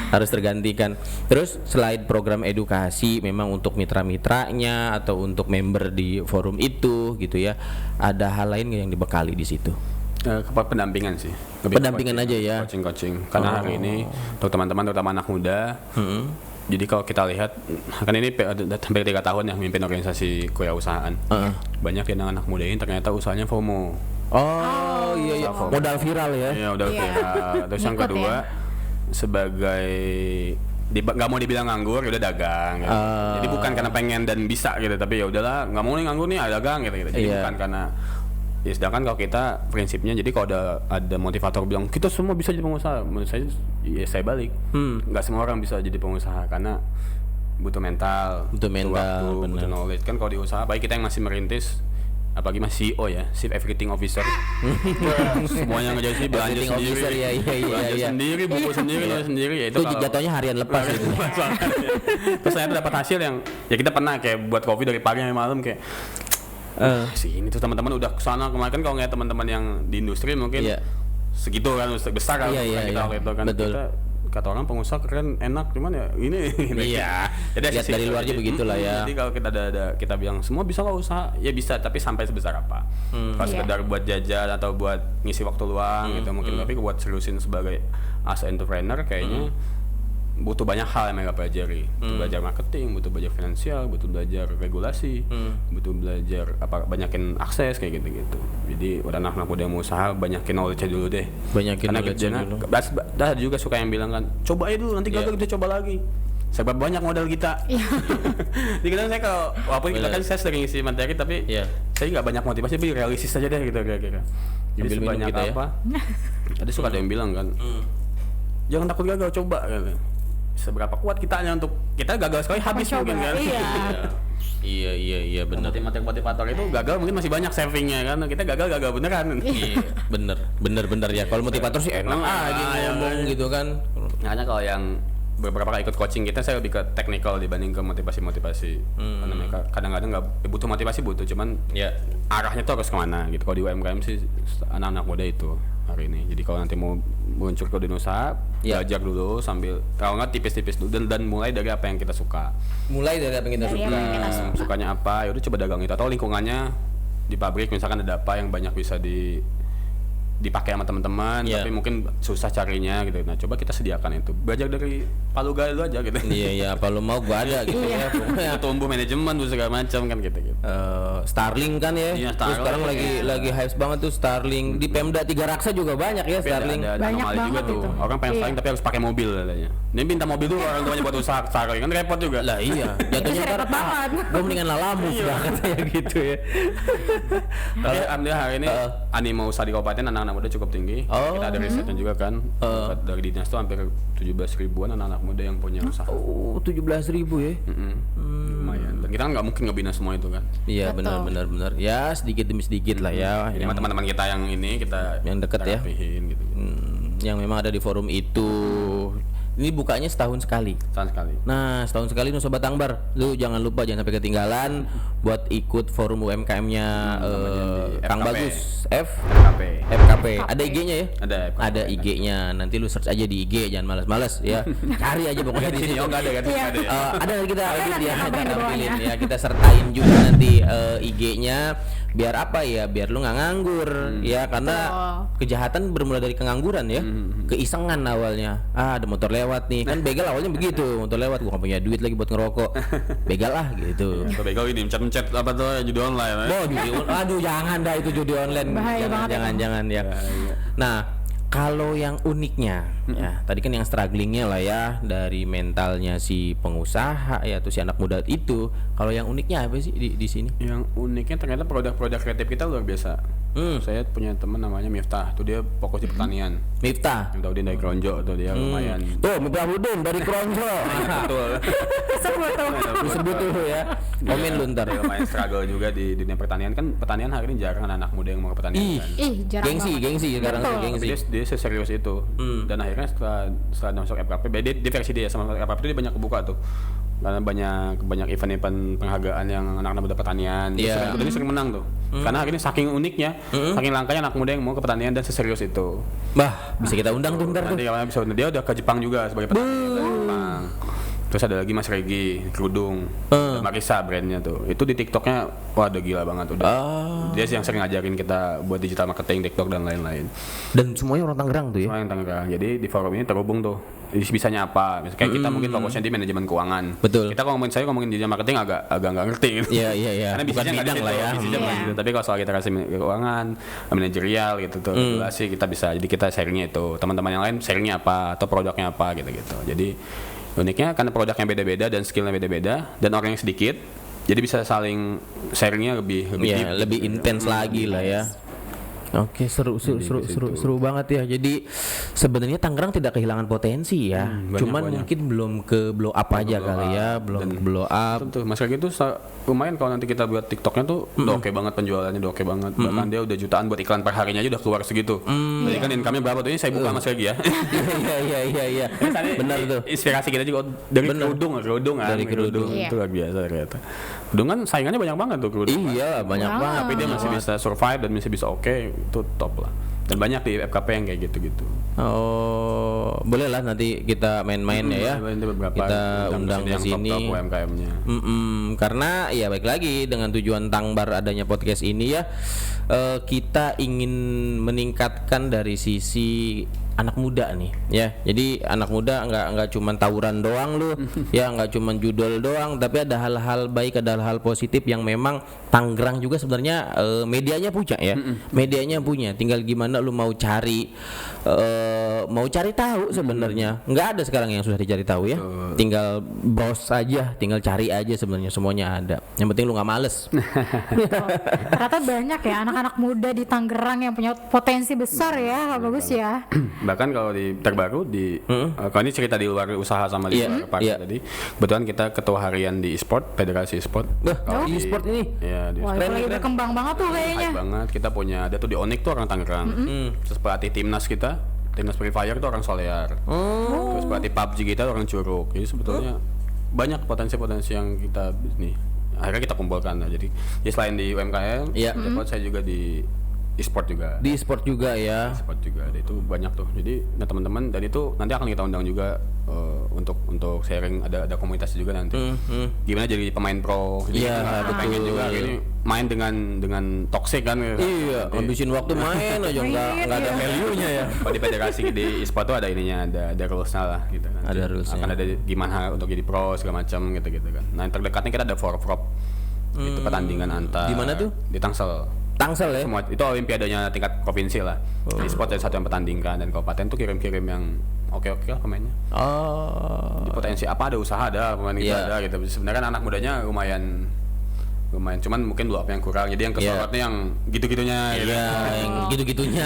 harus tergantikan. Terus selain program edukasi, memang untuk mitra-mitranya atau untuk member di forum itu gitu ya, ada hal lain nggak yang dibekali di situ? Pendampingan sih. Lebih Pendampingan coaching, aja ya? Coaching. Karena hari ini untuk teman-teman terutama anak muda. Jadi kalau kita lihat, kan ini hampir 3 tahun ya memimpin organisasi kewirausahaan. Banyak yang anak muda ini ternyata usahanya FOMO. Oh iya, modal viral ya. Iya udah viral. Terus yang Ngikut kedua ya? sebagai nggak mau dibilang nganggur, ya udah dagang. Gitu. Jadi bukan karena pengen dan bisa gitu, tapi ya udahlah nggak mau nih nganggur nih, dagang gitu. Jadi Iya. bukan karena ya sedangkan kalau kita prinsipnya, jadi kalau ada motivator bilang kita semua bisa jadi pengusaha, menurut saya ya saya balik. Nggak semua orang bisa jadi pengusaha karena butuh mental, Butuh mental, waktu, bener. butuh knowledge. Kan kalau di usaha, baik kita yang masih merintis, apalagi masih CEO ya, Chief Everything Officer. Semuanya ngejalan sih, belanja Everything sendiri, officer, iya, belanja sendiri, buku sendiri, nulis sendiri. Ya Itu jatuhnya harian lepas itu. Terus ternyata dapat hasil yang ya kita pernah kayak buat kopi dari pagi sampai malam kayak sih ini tuh teman-teman udah kesana kemarin kan, kalau ngeliat teman-teman yang di industri mungkin Iya. segitu kan besar kan, Iya, kita iya. waktu itu kan Betul. kita kata orang pengusaha keren enak cuman ya ini Iya. Jadi Lihat sisi dari itu. luarnya Jadi, begitulah ya. Jadi kalau kita ada kita bilang semua bisa kok usaha, ya bisa tapi sampai sebesar apa. Kalau sekedar buat jajan atau buat ngisi waktu luang gitu mungkin, tapi buat seriusin sebagai as entrepreneur kayaknya butuh banyak hal yang mereka pelajari. Butuh belajar marketing, butuh belajar finansial, butuh belajar regulasi, butuh belajar banyakin akses kayak gitu-gitu. Jadi udah anak-anak muda yang mau usaha banyakin knowledge dulu deh. Banyakin Karena knowledge kerjanya dulu. ada juga suka yang bilang kan, coba aja dulu nanti gagal kita coba lagi. Sebab banyak modal kita. Jadi kadang saya kalau walaupun kita kan saya sering isi materi tapi Iya. saya nggak banyak motivasi, tapi realistis aja deh gitu kira-kira. Jadi Ambil minum sebanyak kita ya. apa? Ada suka ada yang bilang kan, jangan takut gagal, coba gitu. Seberapa kuat kitanya untuk kita gagal sekali habis Coba, mungkin kan. Iya benar. Motivator itu gagal mungkin masih banyak savingnya kan. Kita gagal beneran. Iya, bener ya. Kalau motivator sih enak aja ya, ngomong gitu kan. Makanya kalau yang beberapa kali ikut coaching kita, saya lebih ke technical dibanding ke motivasi. Karena mereka kadang-kadang nggak butuh motivasi, butuh cuman Ya. arahnya tuh harus kemana gitu. Kalau di UMKM sih anak-anak muda itu hari ini. Jadi kalau nanti mau muncul ke dunia usaha, Ya. belajar dulu sambil kalau nggak tipis-tipis dulu dan mulai dari apa yang kita suka. Mulai dari apa yang kita Dari suka. apa yang kita suka. Sukanya apa, ya udah coba dagang itu, atau lingkungannya di pabrik misalkan ada apa yang banyak bisa dipakai sama teman-teman, tapi mungkin susah carinya gitu. Nah, coba kita sediakan itu. Belajar dari Palu Galuh aja gitu. Iya, kalau mau gua ada gitu ya. Pokoknya tumbuh manajemen tuh segala macam kan gitu. Starlink kan ya. Iya, Terus sekarang lagi hype banget tuh Starlink. Di Pemda 3 Raksa juga banyak ya Starlink. Ada Banyak anomali juga banget tuh. itu. Orang pengen Starlink tapi harus pakai mobil katanya. Dia minta mobil dulu orang tuanya buat usaha Starlink kan repot juga. Lah iya, jatuhnya Itu repot banget. Gua mendingan lalamu dah katanya gitu ya. Tapi alhamdulillah hari ini animo usaha di kabupaten anak-anak muda cukup tinggi. Kita ada risetnya juga kan. Dari dinas tuh hampir 17 ribuan anak-anak muda yang punya usaha. Oh, 17.000 ya. Lumayan. Dan kita kan nggak mungkin ngebina semua itu kan. Iya, Betul. benar. Ya, sedikit demi sedikit lah ya. Jadi sama teman-teman kita yang ini kita yang deket ya. rapihin gitu. Yang memang ada di forum itu. Ini bukanya setahun sekali. Sangat sekali. Nah, setahun sekali nih Sobat Tangbar. Lu jangan lupa jangan sampai ketinggalan buat ikut forum UMKM-nya Kang FKP. Bagus FKP. FKP. Ada IG-nya ya? Ada FKP. Ada IG-nya. Nanti lu search aja di IG, jangan malas-malas ya. Cari aja pokoknya di sini. Oh, enggak ada kan? Iya. Nggak ada ya? Ada nanti kita edit nanti ya, nambahin di bawahnya. ya kita sertain juga nanti IG-nya biar apa ya? Biar lu nggak nganggur ya karena kejahatan bermula dari kengangguran ya. Keisengan awalnya. Ada motor lewat nih. Kan begal awalnya begitu. Motor lewat gua nggak punya duit lagi buat ngerokok. Begal lah gitu. Atau begal ini mencet-mencet apa tuh judi online. Oh, aduh jangan dah itu judi online. Bahaya banget Jangan ya. Nah, kalau yang uniknya ya, tadi kan yang strugglingnya lah ya dari mentalnya si pengusaha ya atau si anak muda itu. Kalau yang uniknya apa sih di sini? Yang uniknya ternyata produk-produk kreatif kita luar biasa. Saya punya teman namanya Miftah, tuh dia fokus di pertanian. Miftah. Miftah Udin dari Kronjo tuh dia lumayan. Tuh, Miftah Udin dari Kronjo. Betul. Sebut tuh. Disebut tuh ya. Komen lu ntar. Dia lumayan struggle juga di dunia pertanian kan pertanian hari ini jarang anak muda yang mau ke pertanian kan. Ih, jarang banget. Gengsi sekarang tuh Betul. gengsi. Tapi dia seserius itu. Dan akhirnya setelah masuk FKP, dia versi dia sama FKP itu dia banyak kebuka tuh. Karena banyak event-event penghargaan yang anak-anak muda pertanian. Iya. Dia sering menang tuh. Karena hari ini saking uniknya, saking langkanya anak muda yang mau ke pertanian dan seserius itu. Bah, bisa kita undang tuh ntar tuh. Nanti kalau episode dia udah ke Jepang juga sebagai petani dari Jepang. Terus ada lagi Mas Regi kerudung, Marisa brandnya tuh. Itu di TikToknya wah udah gila banget udah. Dia sih yang sering ngajarin kita buat digital marketing, TikTok dan lain-lain. Dan semuanya orang Tangerang tuh ya. Semua yang Tangerang. Jadi di forum ini terhubung tuh. Bisanya apa? Misalnya kayak kita mungkin fokusnya di manajemen keuangan. Betul. Kita kalau ngomongin digital marketing agak nggak ngerti gitu. Iya. Karena Bukan bisnisnya nggak di bidang situ, lah ya. bisnisnya bukan di situ. Tapi kalau soal kita kasih keuangan, manajerial gitu tuh, regulasi kita bisa. Jadi kita sharingnya itu. Teman-teman yang lain sharingnya apa atau produknya apa gitu. Jadi uniknya karena produknya beda-beda dan skillnya beda-beda dan orang yang sedikit, jadi bisa saling sharingnya lebih deep. Lebih intens lagi lah ya. Oke, seru banget ya. Jadi sebenarnya Tangerang tidak kehilangan potensi ya. Cuman mungkin belum ke blow up aja kali ya, belum ke blow up. Tentu, Mas Regi itu lumayan kalau nanti kita buat TikToknya tuh udah oke banget penjualannya, udah oke banget. Bahkan dia udah jutaan buat iklan per harinya aja udah keluar segitu. Jadi kan income-nya berapa tuh? Ini saya buka Mas Regi ya. Iya. Benar tuh. Inspirasi kita juga dari kerudung kan. Dari kerudung. Itu luar biasa ternyata. Kerudung kan saingannya banyak banget tuh kerudung. Iya, banyak banget. Tapi dia masih bisa survive dan masih bisa oke. Itu top lah. Dan banyak di FKP yang kayak gitu-gitu. Oh, boleh lah nanti kita main-main ya. Kita undang ke sini. Top UMKM-nya. Karena ya baik lagi dengan tujuan Tangbar adanya podcast ini ya, kita ingin meningkatkan dari sisi anak muda nih ya. Jadi anak muda nggak cuman tawuran doang lu ya, nggak cuman judol doang, tapi ada hal-hal baik, ada hal-hal positif yang memang Tangerang juga sebenarnya medianya punya ya. Medianya punya, tinggal gimana lu mau cari tahu sebenarnya. Nggak ada sekarang yang susah dicari tahu ya. Tinggal browse aja, tinggal cari aja, sebenarnya semuanya ada. Yang penting lu nggak males. Ternyata banyak ya anak-anak muda di Tangerang yang punya potensi besar ya, bagus ya. Bahkan kalau di terbaru kalau ini cerita di luar usaha sama di luar partai tadi, kebetulan kita ketua harian di e-sport, Federasi e-sport. Kalau di e-sport ini ya, di Wah, itu lagi berkembang banget tuh kayaknya. hype banget. Kita punya ada tuh di Onyx tuh orang Tangerang. Terus pelatih timnas kita, timnas Free Fire tuh orang Solear. Terus pelatih PUBG kita orang Curug. Jadi sebetulnya banyak potensi-potensi yang kita nih akhirnya kita kumpulkan. Jadi selain di UMKM, saya juga di e-sport juga. Di e-sport juga ya. E-sport juga ada, itu banyak tuh. Jadi teman-teman dan itu nanti akan kita undang juga untuk sharing, ada komunitas juga nanti. Gimana jadi pemain pro? Jadi Iya, kita pengen juga ini main dengan toxic kan. Iya, ngabisin waktu main aja nggak ada value-nya ya. Kalau di federasi di e-sport tuh ada ininya, ada rules-nya lah gitu. Nanti Ada rules-nya. akan ada gimana untuk jadi pro segala macam gitu kan. Nah, yang terdekatnya kita ada Forprop. Itu pertandingan antar. Di mana tuh? Di Tangsel. Tangsel ya. Semua itu olimpiadanya tingkat provinsi lah. E-sport ada satu yang pertandingkan, dan kabupaten tuh kirim-kirim yang oke lah pemainnya. Oh. Di potensi apa ada usaha, ada pemain itu Iya. ada gitu. Sebenarnya anak mudanya lumayan, cuman mungkin blow up yang kurang. Jadi yang kesorotnya yang gitu-gitunya gitu. Iya, yang gitu-gitunya.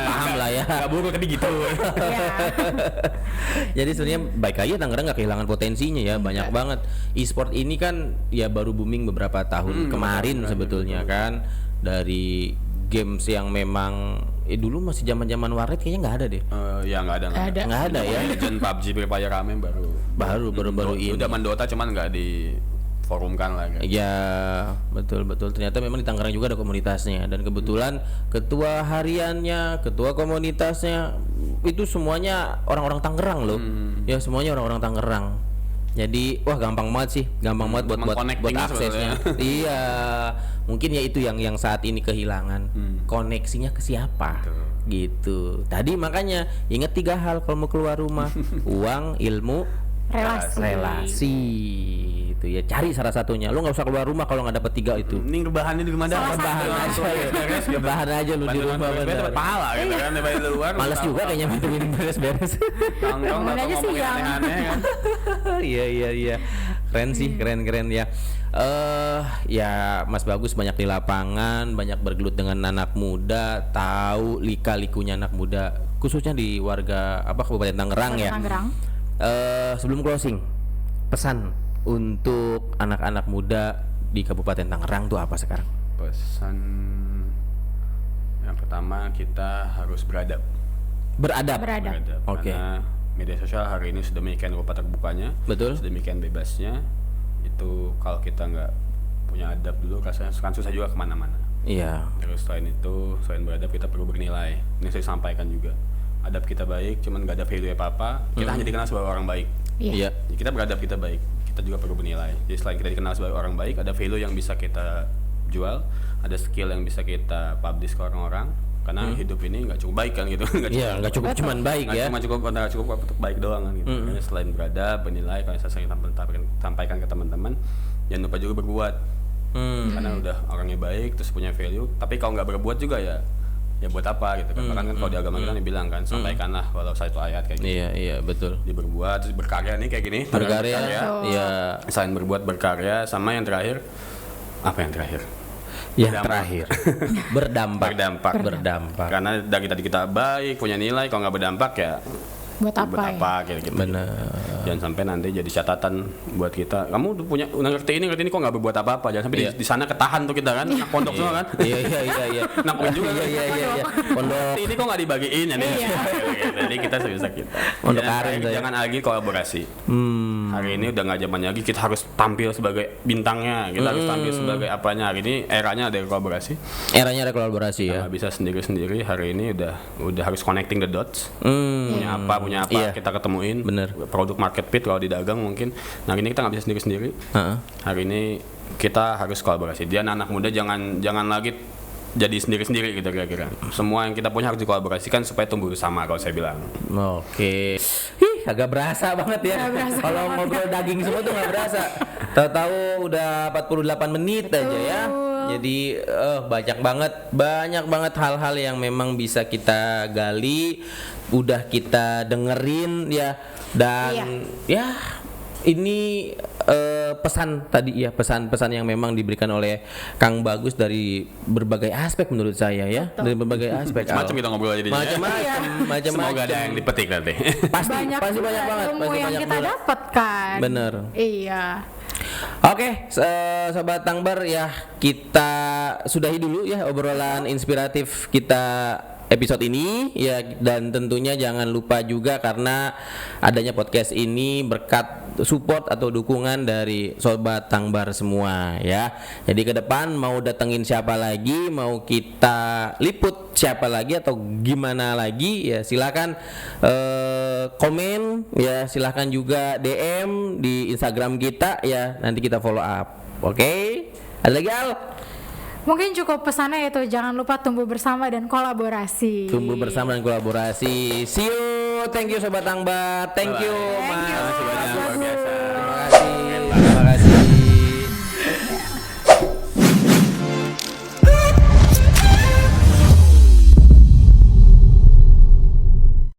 Paham lah ya. Gak buruk tapi gitu. Iya. Jadi sebenarnya baik aja Tangerang nggak kehilangan potensinya ya, banyak banget. E-sport ini kan ya baru booming beberapa tahun kemarin sebetulnya kan, dari games yang memang dulu masih zaman-zaman warnet kayaknya nggak ada deh. Ya nggak ada. Nggak ada ya. Legend PUBG Free Fire rame Baru ini. Udah main Dota cuman nggak di forumkan lah kan. Ya betul. Ternyata memang di Tangerang juga ada komunitasnya, dan kebetulan ketua hariannya, ketua komunitasnya itu semuanya orang-orang Tangerang loh. Ya semuanya orang-orang Tangerang. Jadi wah gampang banget sih, gampang banget buat connecting-nya aksesnya. Iya, mungkin ya itu yang saat ini kehilangan. Koneksinya ke siapa? Gitu. Tadi makanya ingat 3 hal kalau mau keluar rumah: uang, ilmu, relasi. Itu ya, cari salah satunya. Lu nggak usah keluar rumah kalau nggak dapet 3 itu. Ini rebahannya di mana? Rebahan aja lu di rumah, bener. Dapat pahala gitu kan, daripada di luar. Males juga kayaknya bantuin beres-beres. Nongkrong Ngomongin atau aja sih ngomongin yang- aneh-aneh kan. Iya. Keren sih, keren ya. Ya Mas Bagus banyak di lapangan, banyak bergelut dengan anak muda, tahu lika-likunya anak muda, khususnya di warga Kabupaten Tangerang ya. Tangerang. Sebelum closing, pesan untuk anak-anak muda di Kabupaten Tangerang tuh apa sekarang? Pesan yang pertama, kita harus beradab. Beradab. Oke. Karena media sosial hari ini sudah demikian rupa terbukanya, Betul. sedemikian bebasnya. Itu kalau kita nggak punya adab dulu, rasanya kan susah juga kemana-mana. Iya. Terus selain beradab, kita perlu bernilai. Ini saya sampaikan juga. Adab kita baik, cuman nggak ada value apa-apa. Kita hanya dikenal sebagai orang baik. Iya. Kita beradab, kita baik. Kita juga perlu bernilai. Jadi selain kita dikenal sebagai orang baik, ada value yang bisa kita jual, ada skill yang bisa kita publish ke orang-orang. Karena hidup ini nggak cukup baik kan gitu. Iya, nggak cukup cuman baik ya. Nggak cukup untuk baik doang kan gitu. Makanya selain beradab, bernilai, kalau saya sering sampaikan ke teman-teman, jangan lupa juga berbuat. Karena udah orangnya baik, terus punya value. Tapi kalau nggak berbuat juga ya buat apa gitu kan. Bahkan kan kalau di agama kita bilang kan, sampaikanlah walau satu ayat kayak gitu. Iya, betul. Dia berbuat, terus berkarya nih kayak gini. Berkarya. Iya. Selain berbuat, berkarya, sama yang terakhir, apa yang terakhir? Yang terakhir berdampak. Karena dari tadi kita baik, punya nilai, kalau nggak berdampak ya Buat apa ya? gitu. Benar. Jangan sampai nanti jadi catatan buat kita. Kamu udah ngerti ini kok nggak berbuat apa-apa. Jangan sampai di sana ketahan tuh kita kan. Anak pondok semua kan. Iya. Nampun juga. Iya. Pondok. Ini kok nggak dibagiin ya nih. Jadi kita sebisa kita. Pondok Aren saya. Jangan lagi kolaborasi. Hari ini udah nggak zamannya lagi kita harus tampil sebagai bintangnya. Kita harus tampil sebagai apanya. Hari ini eranya ada kolaborasi. Eranya ada kolaborasi ya. Nggak bisa sendiri-sendiri. Hari ini udah harus connecting the dots. Punya apa Iya. kita ketemuin. Bener. Produk market fit kalau di dagang mungkin. Nah ini kita nggak bisa sendiri-sendiri. Hari ini kita harus kolaborasi. Dia anak muda jangan lagi jadi sendiri-sendiri gitu kira-kira. Semua yang kita punya harus dikolaborasikan supaya tumbuh bersama kalau saya bilang. Oke. Agak berasa banget ya. Kalau ngobrol daging semua tuh nggak berasa. Tahu-tahu udah 48 menit aja ya. Jadi banyak banget hal-hal yang memang bisa kita gali, udah kita dengerin ya, dan ya ini pesan tadi ya, pesan-pesan yang memang diberikan oleh Kang Bagus dari berbagai aspek menurut saya ya. Dari berbagai aspek. Macam kita ngobrol jadinya. Macam-macam. Semoga ada yang dipetik nanti. Pasti banyak banget. Ilmu yang kita dapat kan. Bener. Iya. Oke, Sobat Tangbar ya, kita sudahi dulu ya obrolan inspiratif kita episode ini ya, dan tentunya jangan lupa juga karena adanya podcast ini berkat support atau dukungan dari sobat Tangbar semua ya. Jadi ke depan mau datengin siapa lagi, mau kita liput siapa lagi atau gimana lagi ya silakan komen ya, silakan juga DM di Instagram kita ya, nanti kita follow up. Oke? Ada lagi Al? Mungkin cukup pesannya itu, jangan lupa tumbuh bersama dan kolaborasi. Tumbuh bersama dan kolaborasi. See you. Thank you Sobat Tangbar. Thank you, Mas. Terima kasih banyak.